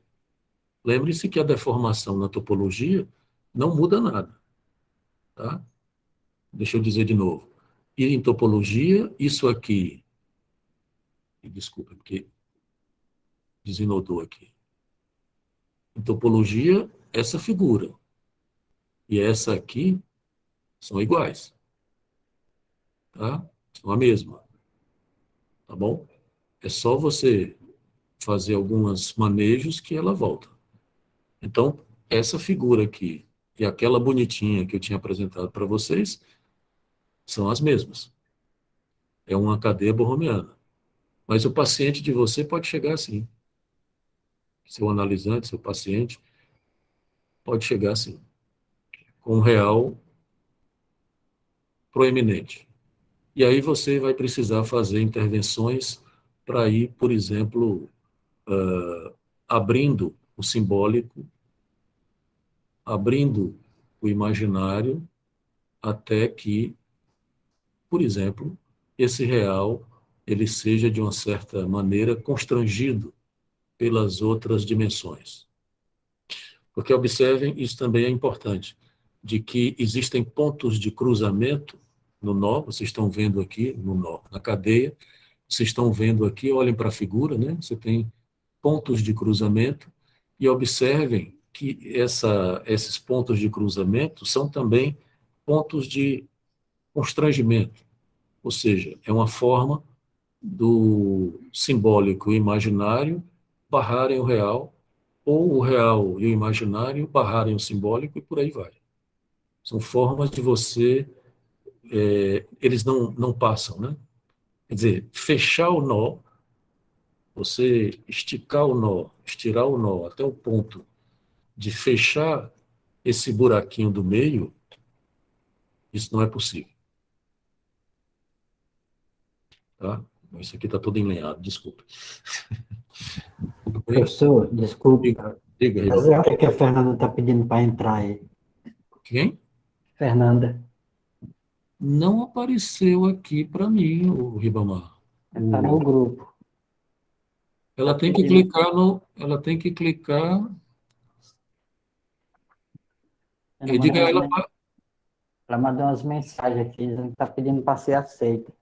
Lembre-se que a deformação na topologia não muda nada. Tá? Deixa eu dizer de novo. E em topologia, isso aqui, desculpa, porque desinodou aqui. Em topologia, essa figura e essa aqui são iguais. Tá? São a mesma. Tá bom? É só você fazer alguns manejos que ela volta. Então, essa figura aqui e aquela bonitinha que eu tinha apresentado para vocês são as mesmas. É uma cadeia borromeana. Mas o paciente de você pode chegar assim. Seu analisante, seu paciente, pode chegar assim, com um real proeminente. E aí você vai precisar fazer intervenções para ir, por exemplo, abrindo o simbólico, abrindo o imaginário, até que, por exemplo, esse real ele seja, de uma certa maneira, constrangido pelas outras dimensões. Porque, observem, isso também é importante, de que existem pontos de cruzamento no nó, vocês estão vendo aqui no nó, na cadeia, vocês estão vendo aqui, olhem para a figura, né? Você tem pontos de cruzamento e observem que esses pontos de cruzamento são também pontos de constrangimento, ou seja, é uma forma do simbólico e imaginário barrarem o real, ou o real e o imaginário barrarem o simbólico e por aí vai. São formas de você, eles não passam, né? Quer dizer, fechar o nó, você esticar o nó, estirar o nó até o ponto de fechar esse buraquinho do meio, isso não é possível, tá? Isso aqui está todo enlenhado, desculpa. Tudo bem? Professor, Diga, desculpa. diga, Mas Ribamar. é a hora que a Fernanda está pedindo para entrar aí. Quem? Fernanda, Não apareceu aqui para mim, o Ribamar. está no grupo. Está Ela tem que pedindo. clicar no, ela tem que clicar Ela e diga mandou a umas, ela, ela mandou umas mensagens aqui dizendo que está pedindo para ser aceita.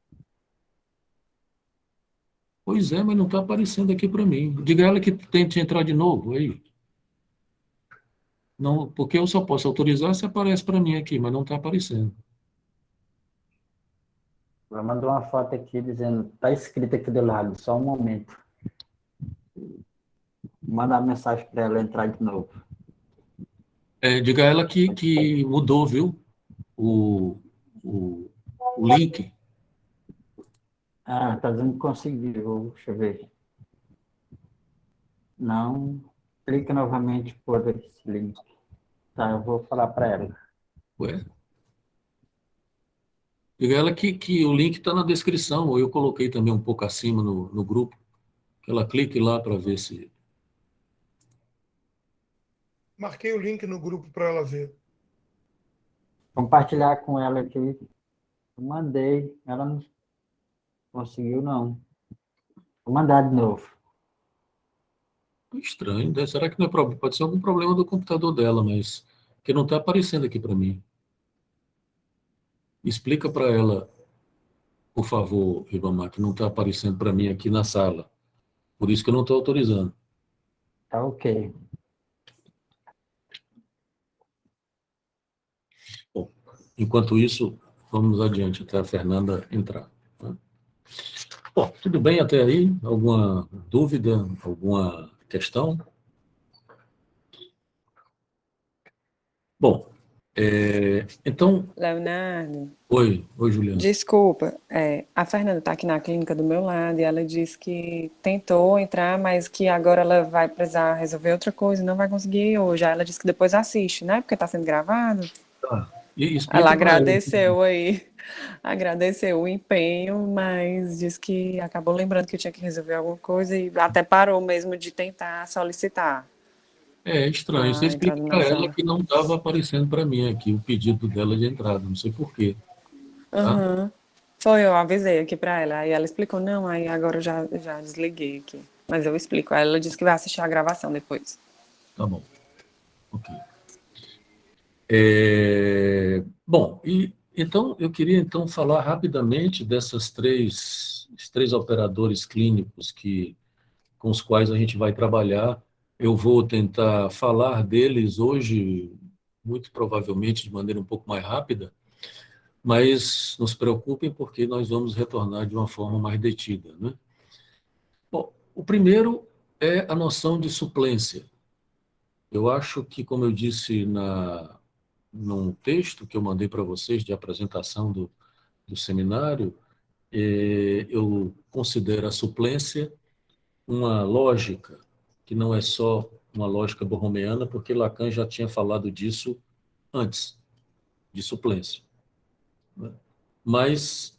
pois é, mas não está aparecendo aqui para mim. Diga a ela que tente entrar de novo aí. Não, porque eu só posso autorizar se aparece para mim aqui, mas não está aparecendo. Ela mandou uma foto aqui dizendo, está escrito aqui do lado, só um momento. Manda uma mensagem para ela entrar de novo. Diga a ela que mudou, viu? O, o, o link. Ah, está dizendo que conseguiu. Deixa eu ver. Não. Clica novamente por esse link. Tá, eu vou falar para ela. Ué? Diga a ela que o link está na descrição, ou eu coloquei também um pouco acima no grupo. Que ela clique lá para ver se. Marquei o link no grupo para ela ver. Compartilhar com ela aqui. Eu mandei. Ela não conseguiu, não. Vou mandar de novo. Estranho, né? Será que não é problema? Pode ser algum problema do computador dela, mas que não está aparecendo aqui para mim. Explica para ela, por favor, Ribamar, que não está aparecendo para mim aqui na sala. Por isso que eu não estou autorizando. Tá ok. Bom, enquanto isso, vamos adiante até a Fernanda entrar. Tá? Bom, tudo bem até aí? Alguma dúvida? Alguma questão? Bom, então, Leonardo, oi, Juliana. desculpa, a Fernanda está aqui na clínica do meu lado e ela disse que tentou entrar, mas que agora ela vai precisar resolver outra coisa e não vai conseguir hoje. Aí ela disse que depois assiste, né? Porque está sendo gravado. Tá. E Ela explica para ela. agradeceu aí, agradeceu o empenho, mas disse que acabou lembrando que tinha que resolver alguma coisa e até parou mesmo de tentar solicitar É estranho. Você a explica entrada na para ela sala. que não estava aparecendo para mim aqui o pedido dela de entrada, não sei por quê, tá? Aham. Foi, eu avisei aqui pra ela. Aí ela explicou, não, aí agora eu já desliguei aqui. Mas eu explico. Aí ela disse que vai assistir a gravação depois. Tá bom, ok. Bom, e então eu queria então falar rapidamente dessas os três operadores clínicos com os quais a gente vai trabalhar. Eu vou tentar falar deles hoje, muito provavelmente de maneira um pouco mais rápida, mas não se preocupem porque nós vamos retornar de uma forma mais detida, né? Bom, o primeiro é a noção de suplência. Eu acho que, como eu disse num texto que eu mandei para vocês de apresentação do seminário, eu considero a suplência uma lógica que não é só uma lógica borromeana, porque Lacan já tinha falado disso antes, de suplência, né? Mas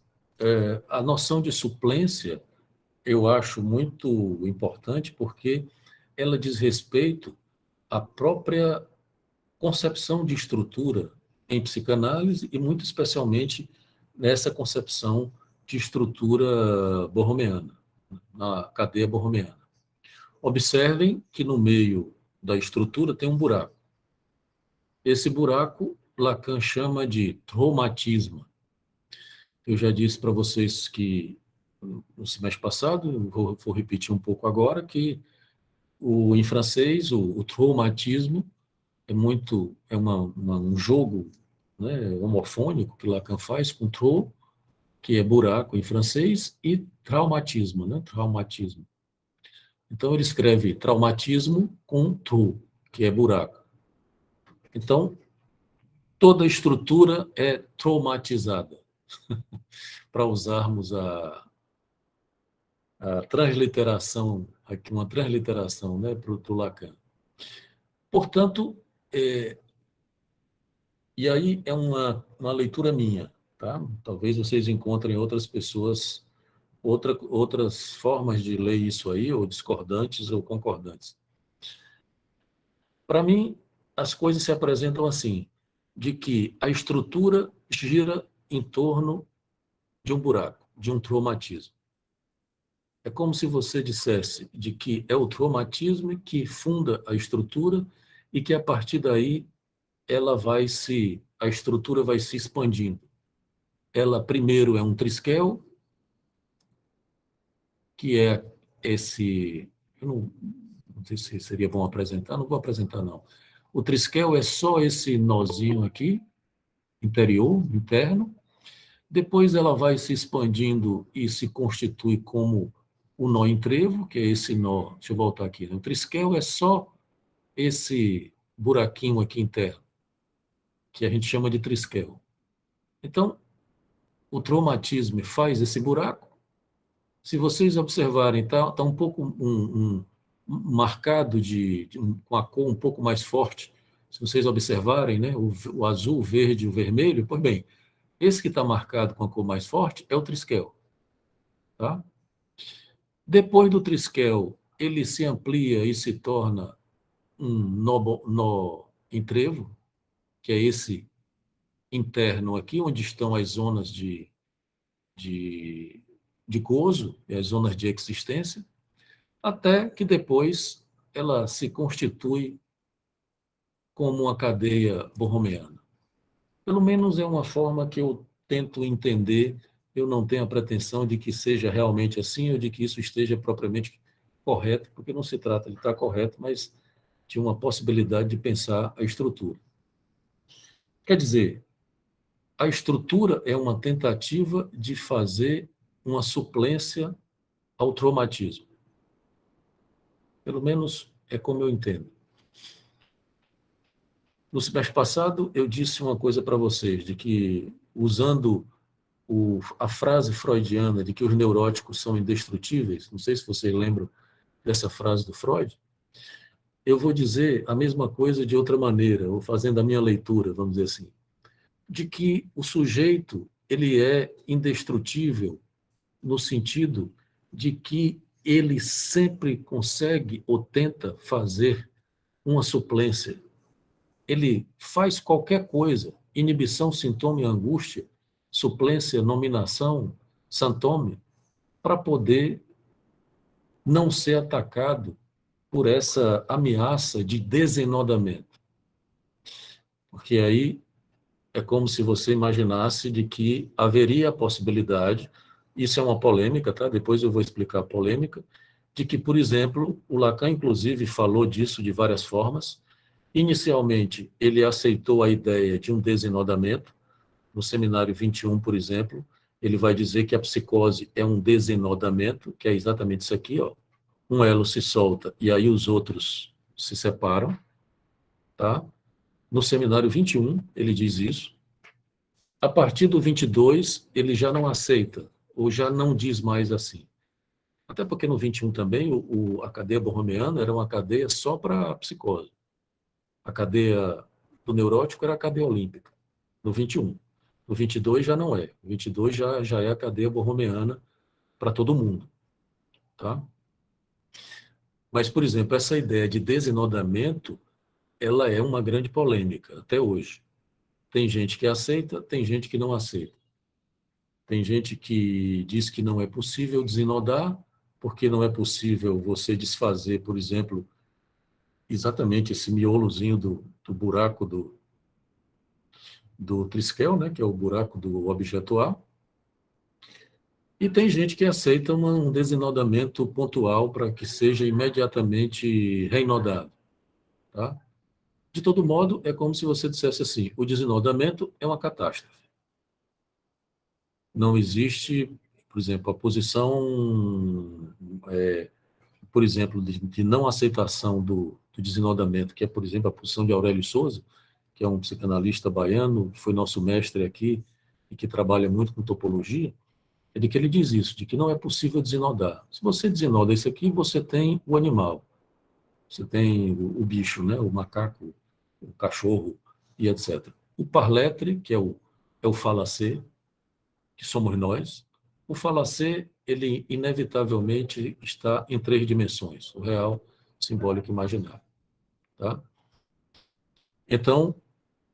A noção de suplência eu acho muito importante porque ela diz respeito à própria concepção de estrutura em psicanálise e muito especialmente nessa concepção de estrutura borromeana, na cadeia borromeana. Observem que no meio da estrutura tem um buraco. Esse buraco Lacan chama de traumatismo. Eu já disse para vocês que no semestre passado, vou repetir um pouco agora, que em francês o traumatismo um jogo, né, homofônico que Lacan faz com trou, que é buraco em francês, e traumatismo, né, traumatismo. Então ele escreve traumatismo com trou, que é buraco. Então toda estrutura é traumatizada, para usarmos a transliteração, aqui uma transliteração, né, para o Lacan. Portanto, e aí é uma leitura minha, tá? Talvez vocês encontrem outras pessoas, outras formas de ler isso aí, ou discordantes ou concordantes. Para mim, as coisas se apresentam assim, de que a estrutura gira em torno de um buraco, de um traumatismo. É como se você dissesse de que é o traumatismo que funda a estrutura e que, a partir daí, a estrutura vai se expandindo. Ela, primeiro, é um trisquel, que é esse... Eu não sei se seria bom apresentar, não vou apresentar, não. O trisquel é só esse nozinho aqui, interior, interno. Depois ela vai se expandindo e se constitui como o nó em trevo, que é esse nó, deixa eu voltar aqui, né? O trisquel é só esse buraquinho aqui interno, que a gente chama de trisquel. Então, o traumatismo faz esse buraco. Se vocês observarem, está um pouco marcado com a cor um pouco mais forte. Se vocês observarem, né, o azul, o verde e o vermelho, pois bem, esse que está marcado com a cor mais forte é o trisquel. Tá? Depois do trisquel, ele se amplia e se torna um nó em trevo, que é esse interno aqui, onde estão as zonas de gozo, e as zonas de existência, até que depois ela se constitui como uma cadeia borromeana. Pelo menos é uma forma que eu tento entender. Eu não tenho a pretensão de que seja realmente assim ou de que isso esteja propriamente correto, porque não se trata de estar correto, mas de uma possibilidade de pensar a estrutura. Quer dizer, a estrutura é uma tentativa de fazer uma suplência ao traumatismo. Pelo menos é como eu entendo. No semestre passado, eu disse uma coisa para vocês, de que, usando a frase freudiana de que os neuróticos são indestrutíveis, não sei se vocês lembram dessa frase do Freud, eu vou dizer a mesma coisa de outra maneira, ou fazendo a minha leitura, vamos dizer assim, de que o sujeito ele é indestrutível no sentido de que ele sempre consegue ou tenta fazer uma suplência. Ele faz qualquer coisa, inibição, sintoma e angústia, suplência, nominação, santome, para poder não ser atacado por essa ameaça de desenodamento. Porque aí é como se você imaginasse de que haveria a possibilidade, isso é uma polêmica, tá? Depois eu vou explicar a polêmica, de que, por exemplo, o Lacan, inclusive, falou disso de várias formas. Inicialmente, ele aceitou a ideia de um desenodamento. No seminário 21, por exemplo, ele vai dizer que a psicose é um desenodamento, que é exatamente isso aqui, ó. Um elo se solta e aí os outros se separam, tá? No seminário 21, ele diz isso. A partir do 22, ele já não aceita, ou já não diz mais assim. Até porque no 21 também, a cadeia borromeana era uma cadeia só para a psicose. A cadeia do neurótico era a cadeia olímpica, no 21. O 22 já não é. O 22 já é a cadeia borromeana para todo mundo, tá? Mas, por exemplo, essa ideia de desinodamento, ela é uma grande polêmica até hoje. Tem gente que aceita, tem gente que não aceita. Tem gente que diz que não é possível desinodar, porque não é possível você desfazer, por exemplo, exatamente esse miolozinho do buraco do triskel, né, que é o buraco do objeto A. E tem gente que aceita um desinodamento pontual para que seja imediatamente reinodado, tá? De todo modo, é como se você dissesse assim: o desinodamento é uma catástrofe. Não existe, por exemplo, a posição, por exemplo, de não aceitação do desinodamento, que é, por exemplo, a posição de Aurélio Souza, que é um psicanalista baiano, que foi nosso mestre aqui e que trabalha muito com topologia, é de que ele diz isso, de que não é possível desinodar. Se você desinoda isso aqui, você tem o animal, você tem o bicho, né, o macaco, o cachorro e etc. O parletre, que é o falacê, que somos nós. O falacê, ele inevitavelmente está em 3 dimensões, o real, simbólico e imaginário. Tá? Então,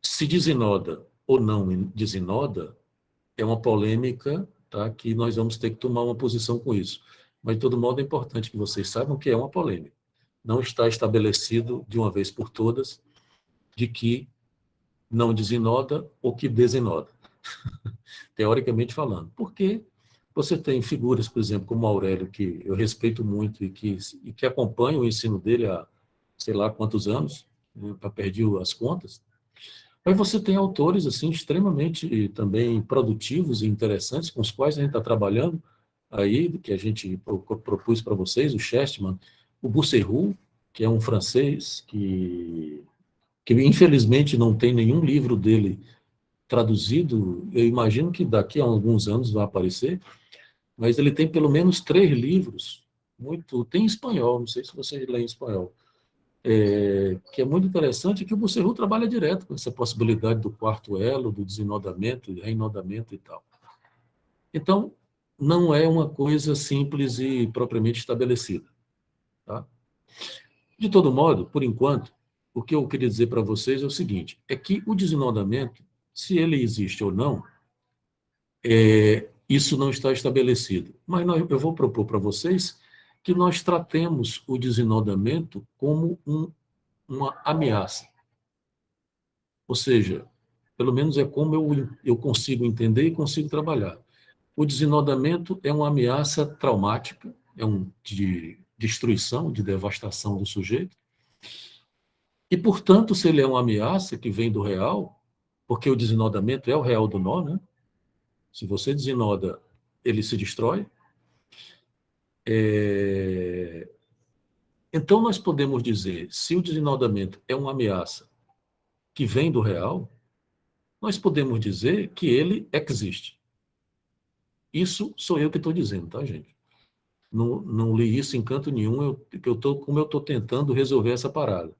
se desinoda ou não desinoda, é uma polêmica, tá, que nós vamos ter que tomar uma posição com isso. Mas, de todo modo, é importante que vocês saibam que é uma polêmica. Não está estabelecido, de uma vez por todas, de que não desinoda ou que desinoda, teoricamente falando. Porque você tem figuras, por exemplo, como Aurélio, que eu respeito muito e que acompanho o ensino dele há sei lá quantos anos, né, perdi as contas. Mas você tem autores assim extremamente também produtivos e interessantes com os quais a gente está trabalhando aí, que a gente propôs para vocês, o Chestman, o Bousserroux, que é um francês que infelizmente não tem nenhum livro dele traduzido. Eu imagino que daqui a alguns anos vai aparecer, mas ele tem pelo menos 3 livros, tem em espanhol, não sei se você lê em espanhol, que é muito interessante, que o Bousserroux trabalha direto com essa possibilidade do quarto elo, do desinodamento, reinodamento e tal. Então, não é uma coisa simples e propriamente estabelecida. Tá? De todo modo, por enquanto, o que eu queria dizer para vocês é o seguinte, é que o desinodamento, se ele existe ou não, isso não está estabelecido. Mas eu vou propor para vocês que nós tratemos o desinodamento como uma ameaça. Ou seja, pelo menos é como eu consigo entender e consigo trabalhar. O desinodamento é uma ameaça traumática, de destruição, de devastação do sujeito. E, portanto, se ele é uma ameaça que vem do real, porque o desinodamento é o real do nó, né? Se você desinoda, ele se destrói. Então, nós podemos dizer, se o desinodamento é uma ameaça que vem do real, nós podemos dizer que ele existe. Isso sou eu que estou dizendo, tá, gente? Não li isso em canto nenhum, como eu estou tentando resolver essa parada.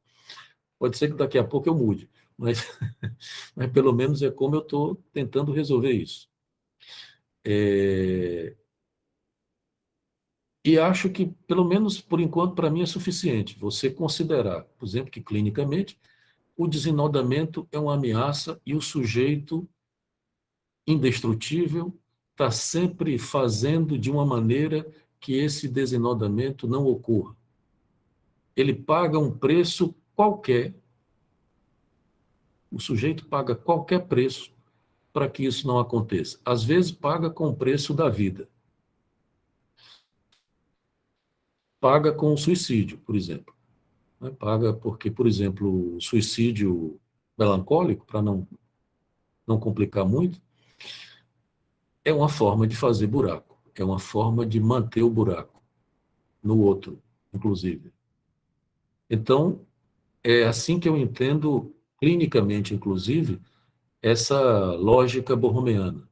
Pode ser que daqui a pouco eu mude, mas, mas pelo menos é como eu estou tentando resolver isso. E acho que, pelo menos por enquanto, para mim é suficiente você considerar, por exemplo, que clinicamente o desinodamento é uma ameaça e o sujeito indestrutível está sempre fazendo de uma maneira que esse desinodamento não ocorra. Ele paga um preço qualquer, o sujeito paga qualquer preço para que isso não aconteça. Às vezes paga com o preço da vida. Paga com o suicídio, por exemplo. Paga porque, por exemplo, o suicídio melancólico, para não complicar muito, é uma forma de fazer buraco, é uma forma de manter o buraco no outro, inclusive. Então, é assim que eu entendo, clinicamente, inclusive, essa lógica borromeana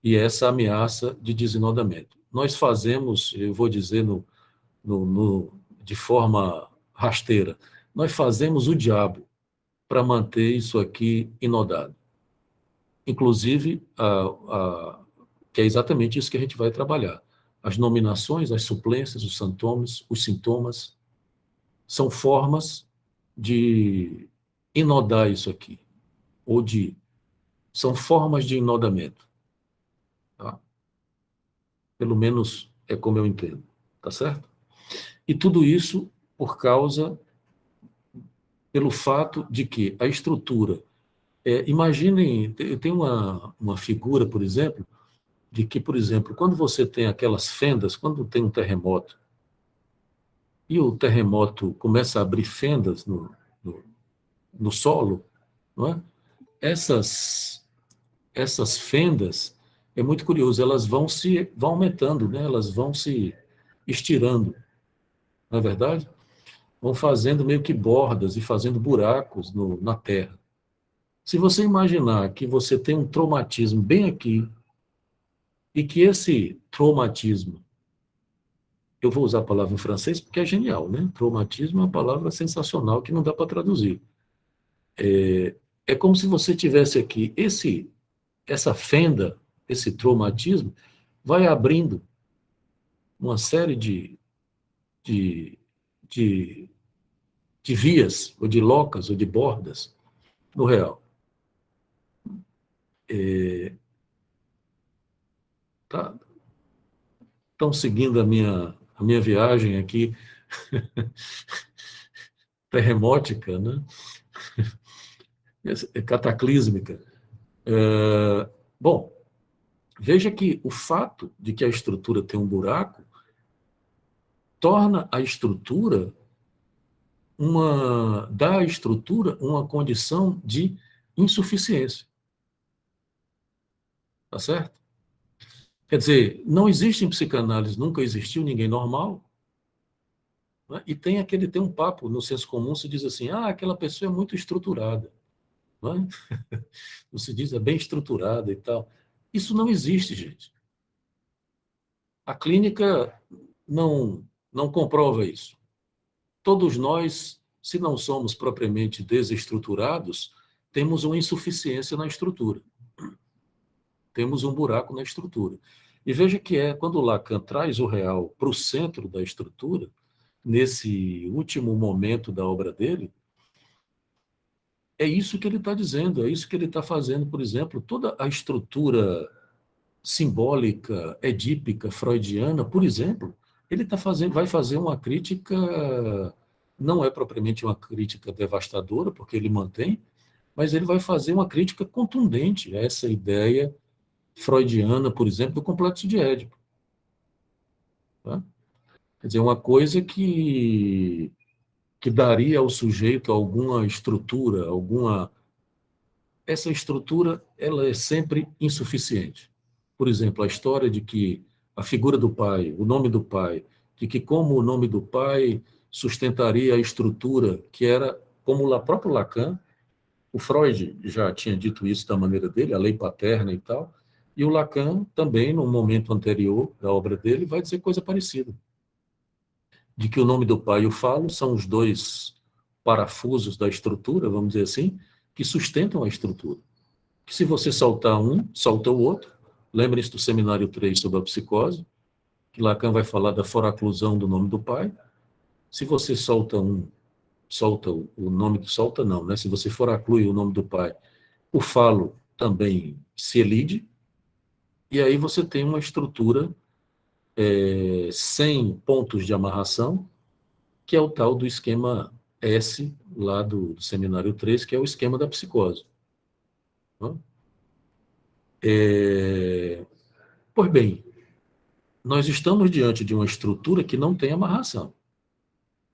e essa ameaça de desinodamento. Nós fazemos, eu vou dizer de forma rasteira, nós fazemos o diabo para manter isso aqui inodado. inclusive, que é exatamente isso que a gente vai trabalhar. As nominações, as suplências, os sintomas, são formas de inodar isso aqui, são formas de inodamento. Tá? Pelo menos é como eu entendo, tá certo? E tudo isso pelo fato de que a estrutura, imaginem, tem uma figura, por exemplo, de que, por exemplo, quando você tem aquelas fendas, quando tem um terremoto, e o terremoto começa a abrir fendas no solo, não é? Essas fendas, é muito curioso, elas vão aumentando, né? Elas vão se estirando, não é verdade? Vão fazendo meio que bordas e fazendo buracos na terra. Se você imaginar que você tem um traumatismo bem aqui, e que esse traumatismo, eu vou usar a palavra em francês porque é genial, né? Traumatismo é uma palavra sensacional que não dá para traduzir. É como se você tivesse aqui essa fenda, esse traumatismo, vai abrindo uma série de, de, de vias, ou de locas, ou de bordas no real. Tá? Estão seguindo a minha viagem aqui, terremótica, né? Cataclísmica. Bom, veja que o fato de que a estrutura tem um buraco torna a estrutura dá à estrutura uma condição de insuficiência. Tá certo? Quer dizer, não existe em psicanálise, nunca existiu ninguém normal, né? E tem um papo no senso comum, se diz assim, aquela pessoa é muito estruturada, né? Você diz, é bem estruturada e tal. Isso não existe, gente. A clínica não comprova isso. Todos nós, se não somos propriamente desestruturados, temos uma insuficiência na estrutura. Temos um buraco na estrutura. E veja que quando Lacan traz o real para o centro da estrutura, nesse último momento da obra dele, é isso que ele está dizendo, é isso que ele está fazendo, por exemplo, toda a estrutura simbólica, edípica, freudiana, por exemplo, vai fazer uma crítica, não é propriamente uma crítica devastadora, porque ele mantém, mas ele vai fazer uma crítica contundente a essa ideia freudiana, por exemplo, do complexo de Édipo. Tá? Quer dizer, uma coisa que daria ao sujeito alguma estrutura, essa estrutura ela é sempre insuficiente. Por exemplo, a história de que a figura do pai, o nome do pai, de que como o nome do pai sustentaria a estrutura, que era, como o próprio Lacan, o Freud já tinha dito isso da maneira dele, a lei paterna e tal, e o Lacan também, no momento anterior da obra dele, vai dizer coisa parecida. De que o nome do pai e o falo são os dois parafusos da estrutura, vamos dizer assim, que sustentam a estrutura. Que se você soltar um, solta o outro. Lembrem-se do seminário 3 sobre a psicose, que Lacan vai falar da foraclusão do nome do pai. Se você solta o nome, solta não, né? Se você foraclui o nome do pai, o falo também se elide, e aí você tem uma estrutura sem pontos de amarração, que é o tal do esquema S, lá do seminário 3, que é o esquema da psicose. Pois bem, nós estamos diante de uma estrutura que não tem amarração.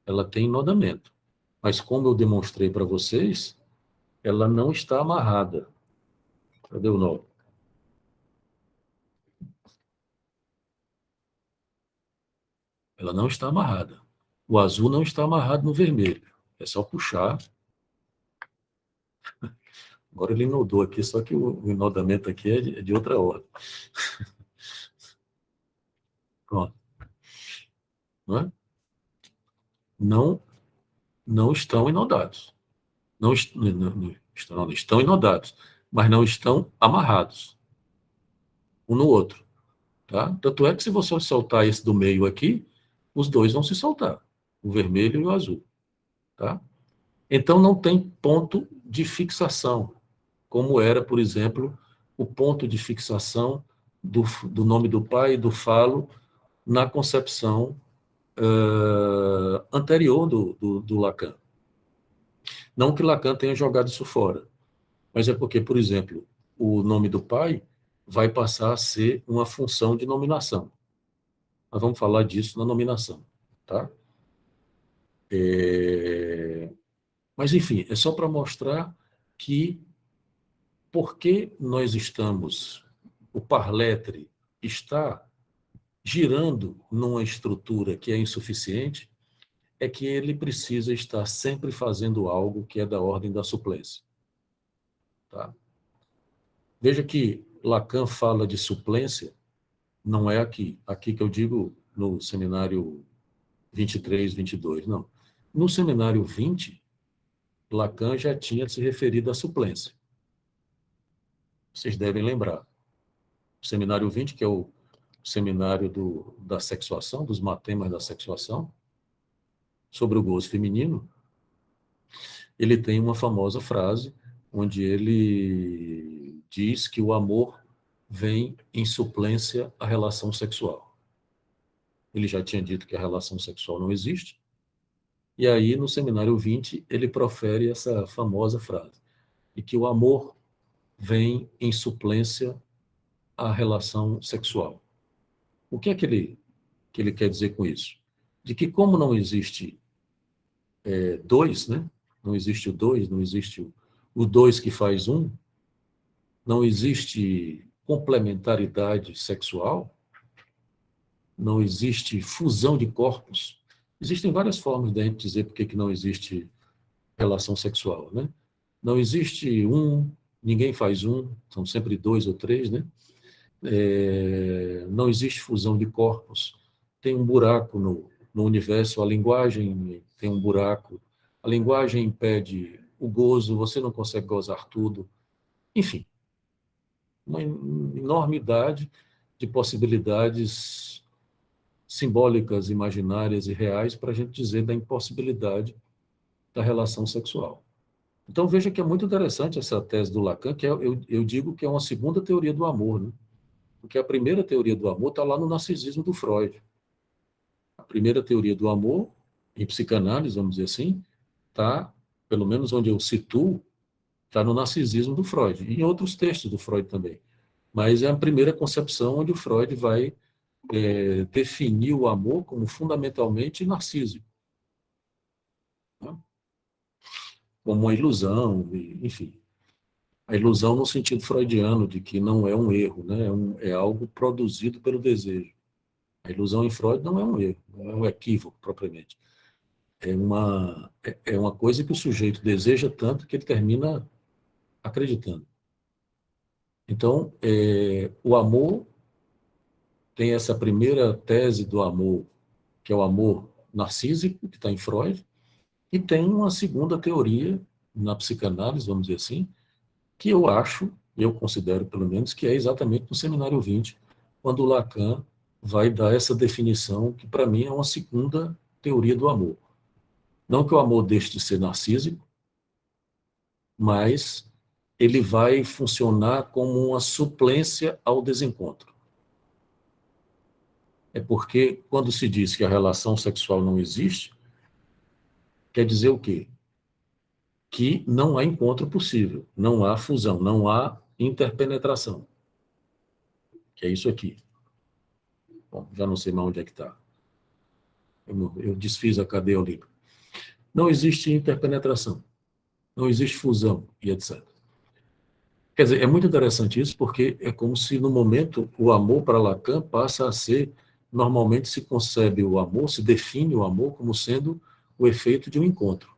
Ela tem enodamento. Mas como eu demonstrei para vocês, ela não está amarrada. Cadê o nó? Ela não está amarrada. O azul não está amarrado no vermelho. É só puxar. Agora ele inodou aqui, só que o enodamento aqui é de outra ordem. Pronto. Não é? Não estão inodados. Não estão inodados. mas não estão amarrados um no outro. Tá? Tanto é que se você soltar esse do meio aqui, os dois vão se soltar, o vermelho e o azul. Tá? Então, não tem ponto de fixação, como era, por exemplo, o ponto de fixação do nome do pai e do falo na concepção anterior do Lacan. Não que Lacan tenha jogado isso fora, mas é porque, por exemplo, o nome do pai vai passar a ser uma função de nominação. Nós vamos falar disso na nominação. Tá? Mas, enfim, é só para mostrar que porque nós estamos, o parletre está girando numa estrutura que é insuficiente, é que ele precisa estar sempre fazendo algo que é da ordem da suplência. Tá? Veja que Lacan fala de suplência, não é aqui. Aqui que eu digo no seminário 23, 22, não. No seminário 20, Lacan já tinha se referido à suplência. Vocês devem lembrar. O seminário 20, que é o seminário da sexuação, dos matemas da sexuação, sobre o gozo feminino, ele tem uma famosa frase onde ele diz que o amor vem em suplência à relação sexual. Ele já tinha dito que a relação sexual não existe, e aí, no seminário 20, ele profere essa famosa frase, e que o amor vem em suplência à relação sexual. O que é que ele quer dizer com isso? De que como não existe dois, né? Não existe o dois, não existe o dois que faz um, não existe complementaridade sexual, não existe fusão de corpos. Existem várias formas de a gente dizer por que não existe relação sexual, né? Não existe um, ninguém faz um, são sempre dois ou três, né? Não existe fusão de corpos, tem um buraco no universo, a linguagem tem um buraco, a linguagem impede o gozo, você não consegue gozar tudo, enfim, uma enormidade de possibilidades simbólicas, imaginárias e reais para a gente dizer da impossibilidade da relação sexual. Então veja que é muito interessante essa tese do Lacan, que eu digo que é uma segunda teoria do amor, né? Porque a primeira teoria do amor está lá no narcisismo do Freud. A primeira teoria do amor, em psicanálise, vamos dizer assim, está, pelo menos onde eu situo, está no narcisismo do Freud, e em outros textos do Freud também. Mas é a primeira concepção onde o Freud vai definir o amor como fundamentalmente narcísico, né? Como uma ilusão, enfim. A ilusão no sentido freudiano, de que não é um erro, né? É algo produzido pelo desejo. A ilusão em Freud não é um erro, não é um equívoco propriamente. É uma coisa que o sujeito deseja tanto que ele termina acreditando. Então, o amor tem essa primeira tese do amor, que é o amor narcísico, que está em Freud, e tem uma segunda teoria na psicanálise, vamos dizer assim, que eu considero pelo menos, que é exatamente no seminário 20, quando Lacan vai dar essa definição, que para mim é uma segunda teoria do amor. Não que o amor deixe de ser narcísico, mas ele vai funcionar como uma suplência ao desencontro. É porque, quando se diz que a relação sexual não existe, quer dizer o quê? Que não há encontro possível, não há fusão, não há interpenetração. Que é isso aqui. Bom, já não sei mais onde é que está. Eu desfiz a cadeia olímpica. Não existe interpenetração, não existe fusão e etc. Quer dizer, é muito interessante isso, porque é como se, no momento, o amor para Lacan passa a ser, normalmente se concebe o amor, se define o amor como sendo o efeito de um encontro.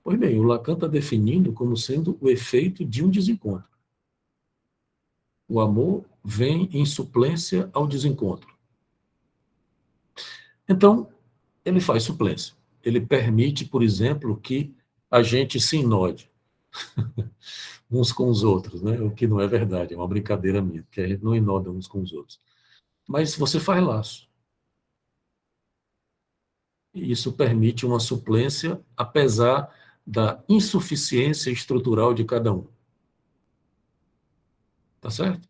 Pois bem, o Lacan está definindo como sendo o efeito de um desencontro. O amor vem em suplência ao desencontro. Então, ele faz suplência. Ele permite, por exemplo, que a gente se inode. uns com os outros, né? O que não é verdade, é uma brincadeira minha, que a gente não inoda uns com os outros. Mas você faz laço. E isso permite uma suplência, apesar da insuficiência estrutural de cada um. Tá certo?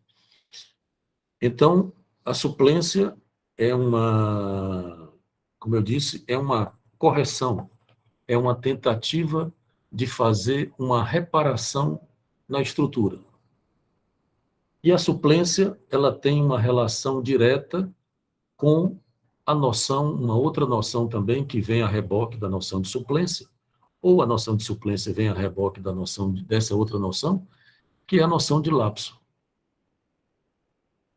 Então, a suplência é uma, como eu disse, é uma correção, é uma tentativa de fazer uma reparação na estrutura. E a suplência, ela tem uma relação direta com a noção, uma outra noção também que vem a reboque da noção de suplência, ou a noção de suplência vem a reboque da noção dessa outra noção, que é a noção de lapso.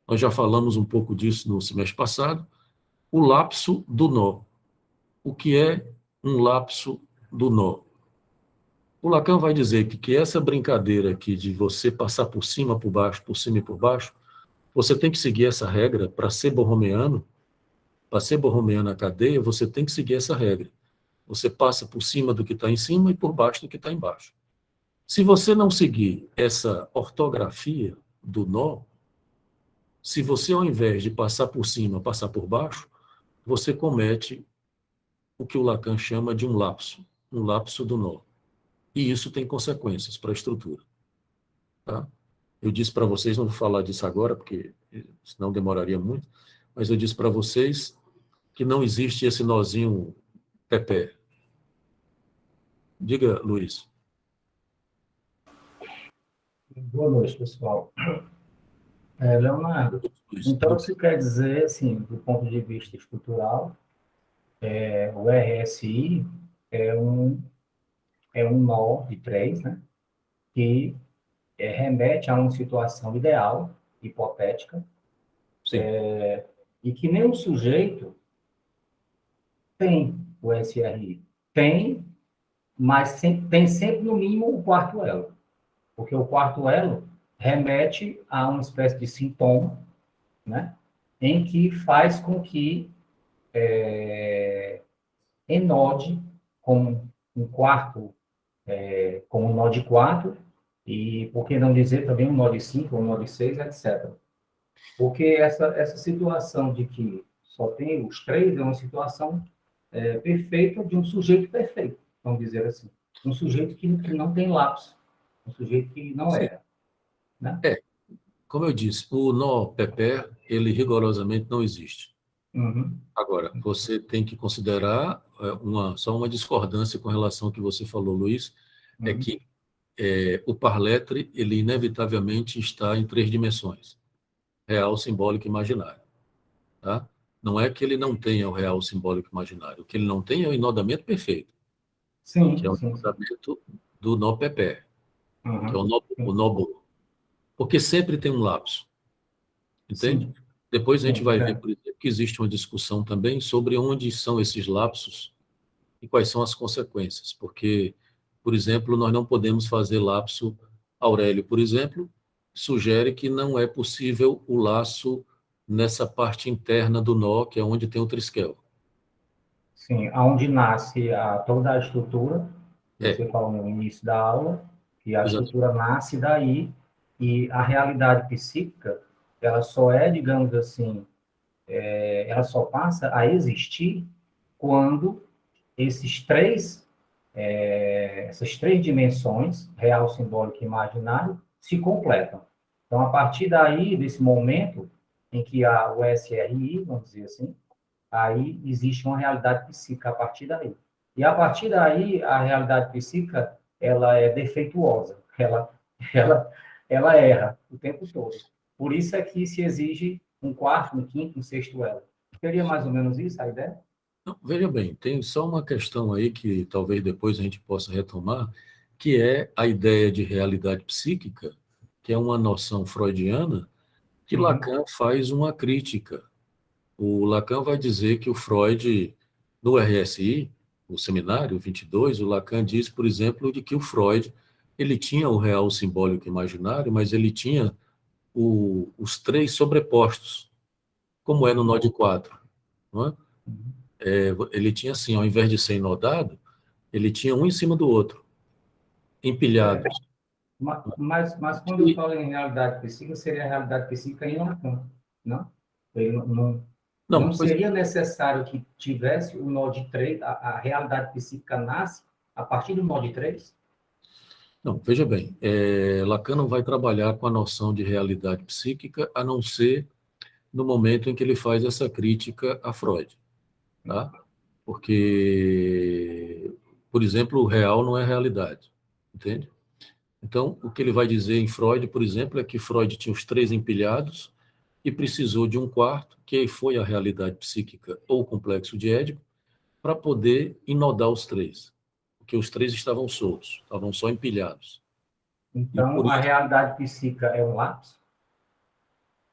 Nós já falamos um pouco disso no semestre passado, o lapso do nó. O que é um lapso do nó? O Lacan vai dizer que essa brincadeira aqui de você passar por cima por cima e por baixo, você tem que seguir essa regra para ser borromeano. Para ser borromeano na cadeia, você tem que seguir essa regra. Você passa por cima do que está em cima e por baixo do que está embaixo. Se você não seguir essa ortografia do nó, se você, ao invés de passar por cima, passar por baixo, você comete o que o Lacan chama de um lapso do nó. E isso tem consequências para a estrutura. Tá? Eu disse para vocês, não vou falar disso agora, porque senão demoraria muito, mas eu disse para vocês que não existe esse nozinho pepé. Diga, Luiz. Boa noite, pessoal. Leonardo, Luiz, então isso quer dizer, assim, do ponto de vista estrutural, o RSI é um nó de 3, né? Que remete a uma situação ideal, hipotética, sim, e que nenhum sujeito tem o SRI. Tem, mas tem sempre, no mínimo, o quarto elo. Porque o quarto elo remete a uma espécie de sintoma, né? Em que faz com que enode como um quarto, como um nó de 4, e por que não dizer também um nó de 5, um nó de 6, etc. Porque essa situação de que só tem os 3 é uma situação perfeita de um sujeito perfeito, vamos dizer assim. Um sujeito que não tem lapso, um sujeito que não sim. erra, né? Como eu disse, o nó pepé, ele rigorosamente não existe. Uhum. Agora, você tem que considerar só uma discordância com relação ao que você falou, Luiz, é que o parletre, ele inevitavelmente está em 3 dimensões, real, simbólico e imaginário. Tá? Não é que ele não tenha o real, simbólico e imaginário, o que ele não tem é o enodamento perfeito, Sim, que é o sim. enodamento do nó pepé, que é Uhum. o nó bolo. Porque sempre tem um lapso, entende? Sim, Depois a gente sim, vai ver, por exemplo, que existe uma discussão também sobre onde são esses lapsos e quais são as consequências, porque, por exemplo, nós não podemos fazer lapso. Aurélio, por exemplo, sugere que não é possível o laço nessa parte interna do nó, que é onde tem o triskel. sim. Aonde nasce toda a estrutura, que É, você falou no início da aula, que a exato. estrutura nasce daí, e a realidade psíquica, ela só é, digamos assim, ela só passa a existir quando essas três dimensões, real, simbólico e imaginário, se completam. Então, a partir daí, desse momento em que há o SRI, vamos dizer assim, aí existe uma realidade psíquica a partir daí. E a partir daí, a realidade psíquica, ela é defeituosa, ela erra o tempo todo. Por isso é que se exige um quarto, um quinto, um sexto elo. Seria mais ou menos isso a ideia? Não, veja bem, tem só uma questão aí que talvez depois a gente possa retomar, que é a ideia de realidade psíquica, que é uma noção freudiana, que Uhum. Lacan faz uma crítica. O Lacan vai dizer que o Freud, no RSI, o seminário 22, o Lacan diz, por exemplo, de que o Freud ele tinha o real, o simbólico e o imaginário, mas ele tinha os 3 sobrepostos, como é no nó de 4. Não é? Ele tinha assim, ao invés de ser inodado, ele tinha um em cima do outro. empilhados. Mas quando eu falo em realidade psíquica, seria a realidade psíquica em Lacan, não? Ele não Pois seria necessário que tivesse o nó de 3, a realidade psíquica nasce a partir do nó de 3? não, veja bem, Lacan não vai trabalhar com a noção de realidade psíquica, a não ser no momento em que ele faz essa crítica a Freud, tá? Porque, por exemplo, o real não é realidade, entende? Então, o que ele vai dizer em Freud, por exemplo, é que Freud tinha os 3 empilhados e precisou de um quarto, que aí foi a realidade psíquica ou o complexo de Édipo, para poder inodar os 3, porque os 3 estavam soltos, estavam só empilhados. E Então, por a isso, realidade psíquica é um lápis?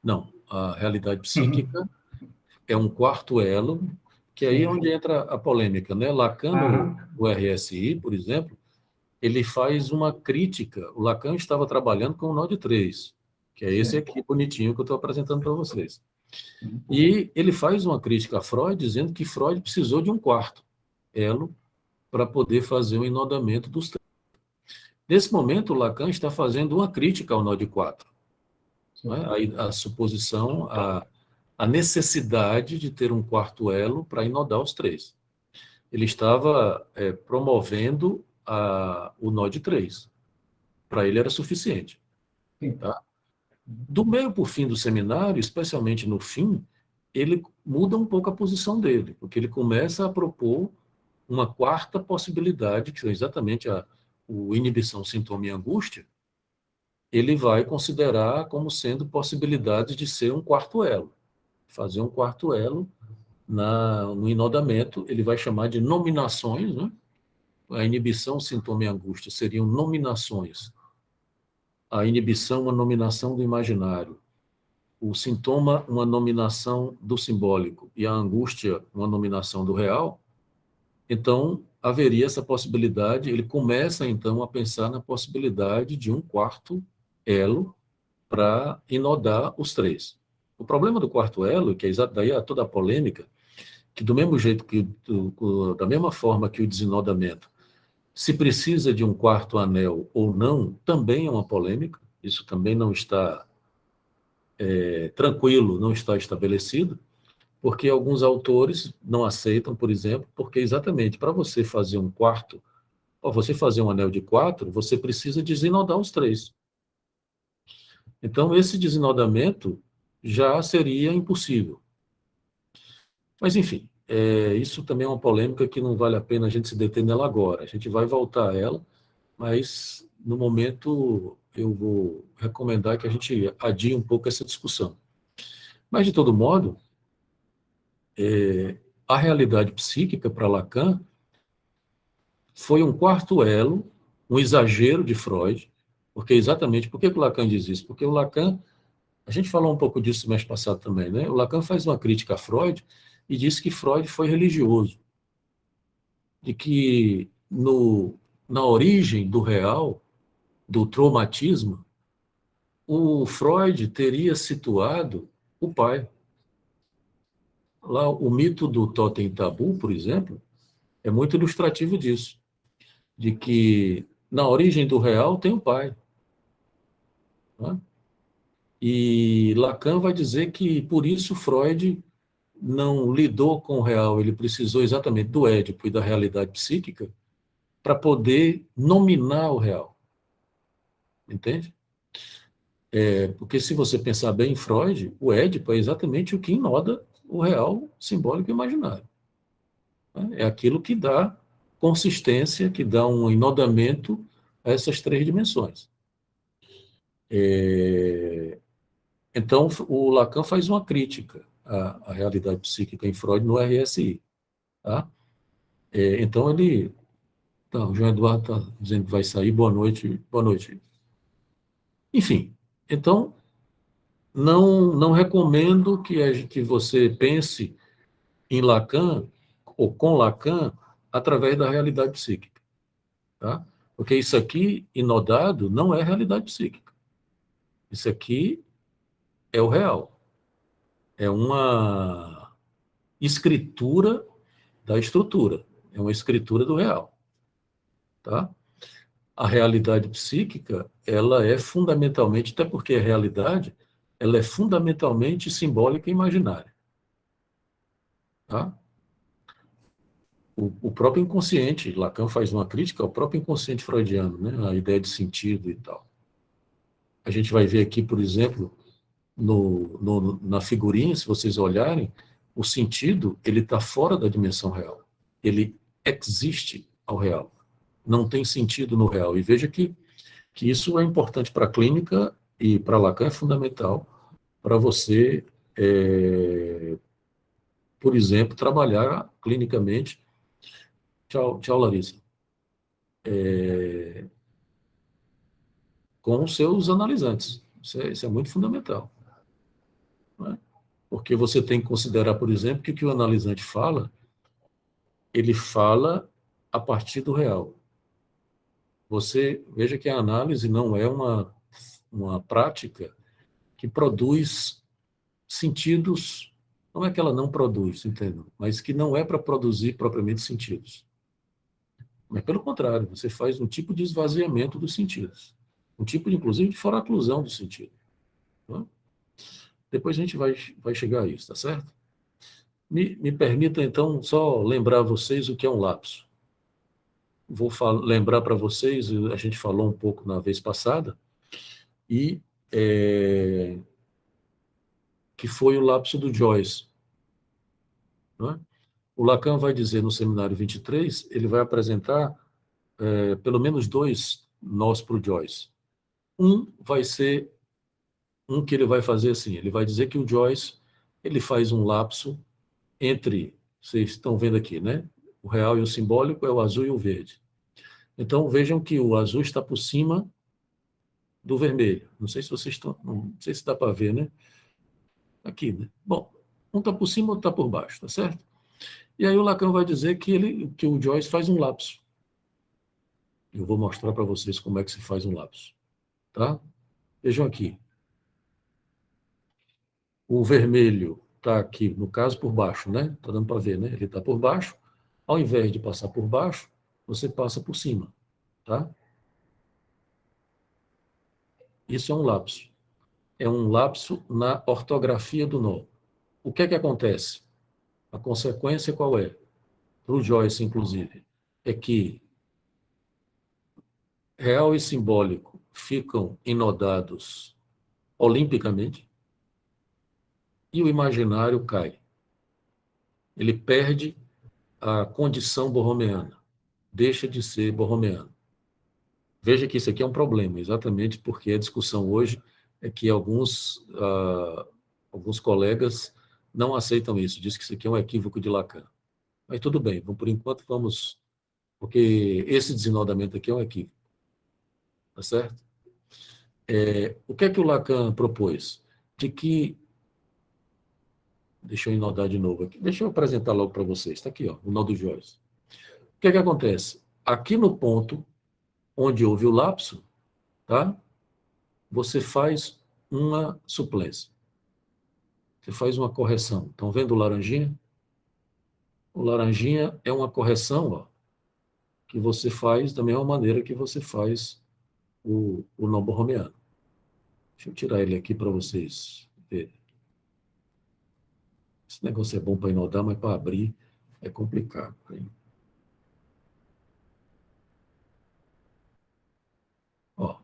não, a realidade psíquica é um quarto elo, que aí é Sim. onde entra a polêmica, né? Lacan, Aham. no RSI, por exemplo, ele faz uma crítica. O Lacan estava trabalhando com o nó de 3, que é esse Sim. aqui bonitinho que eu estou apresentando para vocês. E ele faz uma crítica a Freud, dizendo que Freud precisou de um quarto elo para poder fazer o enodamento dos 3. Nesse momento, o Lacan está fazendo uma crítica ao nó de 4. Né? A suposição, a necessidade de ter um quarto elo para inodar os 3. Ele estava promovendo o nó de 3. Para ele era suficiente. Sim. Tá? Do meio para o fim do seminário, especialmente no fim, ele muda um pouco a posição dele, porque ele começa a propor uma quarta possibilidade, que é exatamente o inibição, sintoma e angústia. Ele vai considerar como sendo possibilidade de ser um quarto elo, fazer um quarto elo no inodamento. Ele vai chamar de nominações, né? A inibição, sintoma e angústia seriam nominações. A inibição, uma nominação do imaginário. O sintoma, uma nominação do simbólico. E a angústia, uma nominação do real. Então, haveria essa possibilidade. Ele começa, então, a pensar na possibilidade de um quarto elo para inodar os 3. O problema do quarto elo, que é daí toda a polêmica, que do mesmo jeito que, da mesma forma que o desinodamento, se precisa de um quarto anel ou não, também é uma polêmica. Isso também não está tranquilo, não está estabelecido, porque alguns autores não aceitam, por exemplo, porque exatamente para você fazer um quarto, ou você fazer um anel de 4, você precisa desinodar os 3. Então, esse desinodamento já seria impossível. Mas, enfim, isso também é uma polêmica que não vale a pena a gente se deter nela agora. A gente vai voltar a ela, mas, no momento, eu vou recomendar que a gente adie um pouco essa discussão. Mas, de todo modo, a realidade psíquica para Lacan foi um quarto elo, um exagero de Freud, porque exatamente, por que o Lacan diz isso? Porque o Lacan, a gente falou um pouco disso no mês passado também, né? O Lacan faz uma crítica a Freud e diz que Freud foi religioso, de que na origem do real, do traumatismo, o Freud teria situado o pai. Lá, o mito do totem tabu, por exemplo, é muito ilustrativo disso, de que na origem do real tem o pai. Né? E Lacan vai dizer que, por isso, Freud não lidou com o real, ele precisou exatamente do Édipo e da realidade psíquica para poder nominar o real. Entende? Porque se você pensar bem em Freud, o Édipo é exatamente o que inoda o real simbólico e imaginário. É aquilo que dá consistência, que dá um inodamento a essas 3 dimensões. Então, o Lacan faz uma crítica à realidade psíquica em Freud no RSI. Tá? Então, ele... Tá, o João Eduardo está dizendo que vai sair. Boa noite. Boa noite. Enfim, então, não recomendo que você pense em Lacan, ou com Lacan, através da realidade psíquica. Tá? Porque isso aqui, inodado, não é realidade psíquica. Isso aqui é o real. É uma escritura da estrutura. É uma escritura do real. Tá? a realidade psíquica, ela é fundamentalmente, até porque a realidade, ela é fundamentalmente simbólica e imaginária. Tá? O próprio inconsciente, Lacan faz uma crítica ao próprio inconsciente freudiano, né? A ideia de sentido e tal. A gente vai ver aqui, por exemplo, na figurinha, se vocês olharem, o sentido, ele está fora da dimensão real. Ele existe ao real. Não tem sentido no real. E veja que isso é importante para a clínica e para Lacan é fundamental para você, por exemplo, trabalhar clinicamente. Tchau, tchau, Larissa. Com os seus analisantes. Isso é muito fundamental. Não é? Porque você tem que considerar, por exemplo, que o que o analisante fala, ele fala a partir do real. Você veja que a análise não é uma prática que produz sentidos, não é que ela não produz, entendeu? Mas que não é para produzir propriamente sentidos. Mas, pelo contrário, você faz um tipo de esvaziamento dos sentidos. Um tipo, inclusive, de foraclusão do sentido. Tá? Depois a gente vai chegar a isso, tá certo? Me permita, então, só lembrar vocês o que é um lapso. Vou lembrar para vocês, a gente falou um pouco na vez passada, e que foi o lapso do Joyce. Não é? O Lacan vai dizer no seminário 23, ele vai apresentar pelo menos 2 nós para o Joyce. Vai ser que ele vai fazer assim, ele vai dizer que o Joyce ele faz um lapso entre, vocês estão vendo aqui, né? O real e o simbólico é o azul e o verde. Então vejam que o azul está por cima do vermelho. Não sei se vocês estão, não sei se dá para ver, né? Aqui, né? Bom, um está por cima, outro está por baixo, tá certo? E aí o Lacan vai dizer que o Joyce faz um lapso. Eu vou mostrar para vocês como é que se faz um lapso, tá? Vejam aqui. O vermelho está aqui, no caso, por baixo, né? Está dando para ver, né? Ele está por baixo. Ao invés de passar por baixo, você passa por cima, tá? Isso é um lapso. É um lapso na ortografia do nó. O que é que acontece? A consequência qual é? Para o Joyce, inclusive, é que real e simbólico ficam inodados olimpicamente e o imaginário cai. Ele perde a condição borromeana, deixa de ser borromeano. Veja que isso aqui é um problema, exatamente porque a discussão hoje é que alguns colegas não aceitam isso, diz que isso aqui é um equívoco de Lacan. Mas tudo bem, por enquanto vamos... Porque esse desenodamento aqui é um equívoco. Tá certo? O que é que o Lacan propôs? De que... Deixa eu enodar de novo aqui. Deixa eu apresentar logo para vocês. Está aqui, ó, o nó do Joyce. O que é que acontece? Aqui no ponto onde houve o lapso, tá? Você faz uma suplência. Você faz uma correção. Estão vendo o laranjinha? O laranjinha é uma correção, ó, que você faz da mesma maneira que você faz o nó borromeano. Deixa eu tirar ele aqui para vocês verem. Esse negócio é bom para inodar, mas para abrir é complicado. Hein? Ó,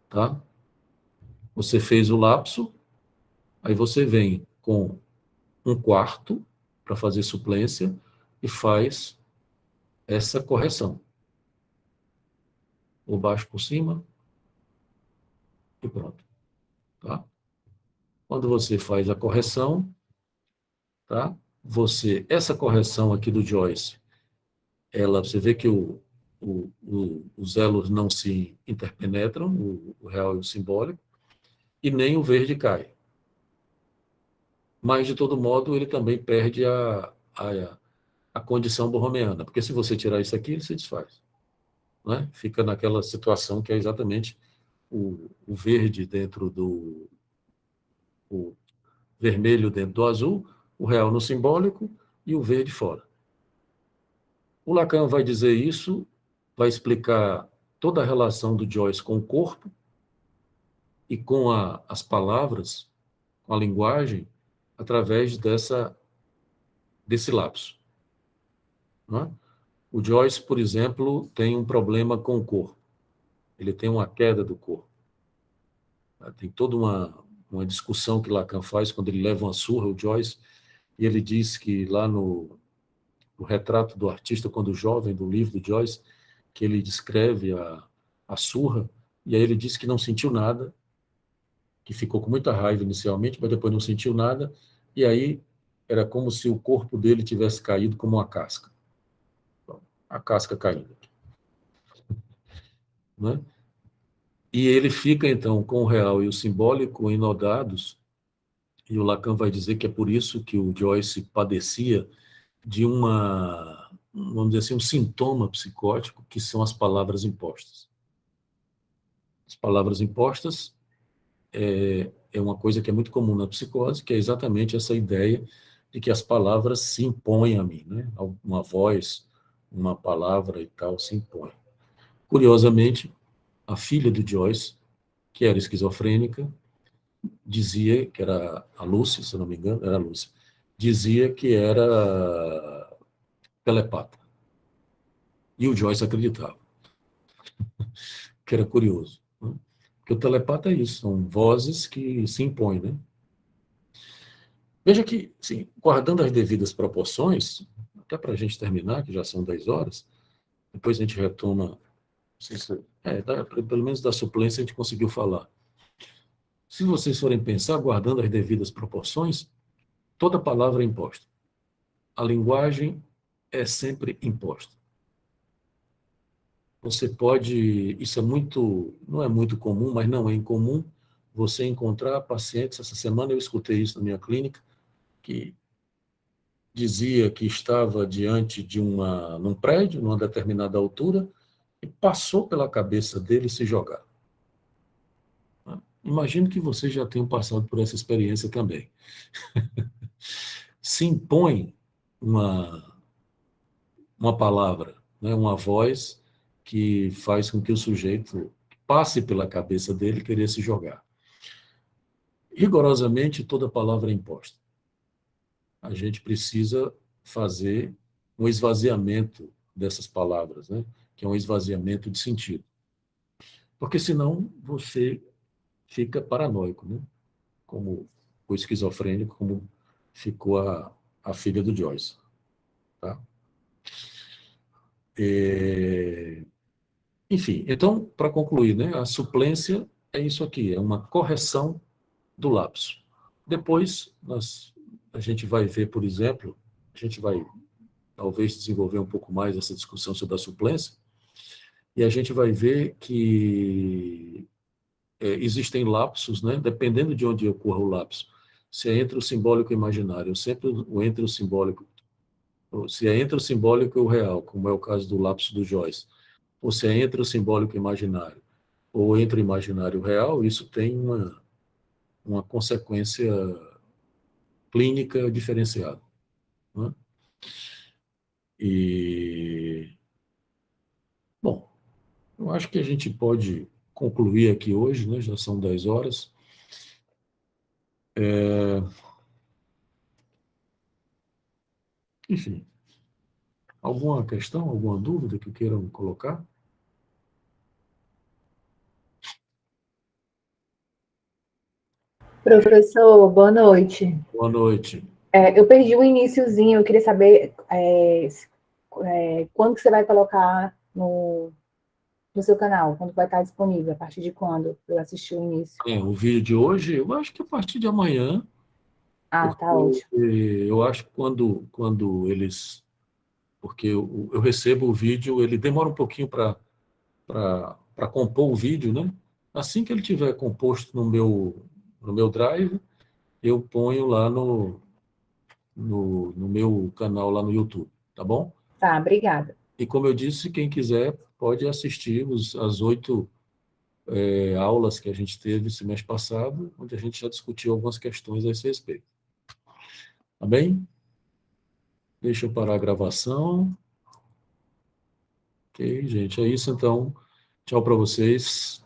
tá? Você fez o lapso, aí você vem com 1/4 para fazer suplência e faz essa correção. O baixo por cima e pronto. Tá? Quando você faz a correção, tá? Essa correção aqui do Joyce, você vê que os elos não se interpenetram, o real e o simbólico, e nem o verde cai. Mas, de todo modo, ele também perde a condição borromeana, porque se você tirar isso aqui, ele se desfaz. Né? Fica naquela situação que é exatamente o verde dentro o vermelho dentro do azul, o real no simbólico e o verde fora. O Lacan vai dizer isso, vai explicar toda a relação do Joyce com o corpo e com as palavras, com a linguagem, através desse lapso. Não é? O Joyce, por exemplo, tem um problema com o corpo. Ele tem uma queda do corpo. Tem toda uma discussão que Lacan faz quando ele leva uma surra, o Joyce, e ele diz que lá no retrato do artista, quando jovem, do livro do Joyce, que ele descreve a surra, e aí ele diz que não sentiu nada, que ficou com muita raiva inicialmente, mas depois não sentiu nada, e aí era como se o corpo dele tivesse caído como uma casca. A casca caindo. Né? E ele fica, então, com o real e o simbólico inodados, e o Lacan vai dizer que é por isso que o Joyce padecia de vamos dizer assim, um sintoma psicótico, que são as palavras impostas. As palavras impostas é uma coisa que é muito comum na psicose, que é exatamente essa ideia de que as palavras se impõem a mim, né? Uma voz, uma palavra e tal se impõe. Curiosamente, a filha do Joyce, que era esquizofrênica, dizia que era a Lucy, se eu não me engano, era a Lucy, dizia que era telepata. E o Joyce acreditava, que era curioso. Né? Porque o telepata é isso, são vozes que se impõem, né? Veja que, sim, guardando as devidas proporções, até para a gente terminar, que já são 10 horas, depois a gente retoma, pelo menos da suplência a gente conseguiu falar. Se vocês forem pensar, guardando as devidas proporções, toda palavra é imposta. A linguagem é sempre imposta. Você pode, isso não é muito comum, mas não é incomum, você encontrar pacientes, essa semana eu escutei isso na minha clínica, que dizia que estava diante de num prédio, numa determinada altura, e passou pela cabeça dele se jogar. Imagino que vocês já tenham passado por essa experiência também. Se impõe uma palavra, né, uma voz que faz com que o sujeito passe pela cabeça dele querer se jogar. Rigorosamente, toda palavra é imposta. A gente precisa fazer um esvaziamento dessas palavras, né, que é um esvaziamento de sentido. Porque senão você fica paranoico, né, como o esquizofrênico, como ficou a filha do Joyce. Tá? Enfim, então, para concluir, né, a suplência é isso aqui, é uma correção do lapso. Depois, a gente vai ver, por exemplo, a gente vai talvez desenvolver um pouco mais essa discussão sobre a suplência, e a gente vai ver que existem lapsos, né, dependendo de onde ocorra o lapso, se é entre o simbólico e o imaginário, ou entre o simbólico, ou se é entre o simbólico e o real, como é o caso do lapso do Joyce, ou se é entre o simbólico e o imaginário, ou entre o imaginário e o real, isso tem uma consequência clínica diferenciada. Né? E, bom, eu acho que a gente pode concluir aqui hoje, né? Já são 10 horas. Enfim, alguma questão, alguma dúvida que queiram colocar? Professor, boa noite. Boa noite. Eu perdi o iniciozinho, eu queria saber quando que você vai colocar no seu canal, quando vai estar disponível, a partir de quando eu assistir o início. O vídeo de hoje, eu acho que a partir de amanhã, Ah, tá ótimo. eu acho que quando eles... Porque eu recebo o vídeo, ele demora um pouquinho para compor o vídeo, né? Assim que ele tiver composto no meu Drive, eu ponho lá no meu canal lá no YouTube, tá bom? Tá, obrigada. E como eu disse, quem quiser pode assistir as 8 aulas que a gente teve semestre passado, onde a gente já discutiu algumas questões a esse respeito. Tá bem? Deixa eu parar a gravação. Ok, gente, é isso então. Tchau para vocês.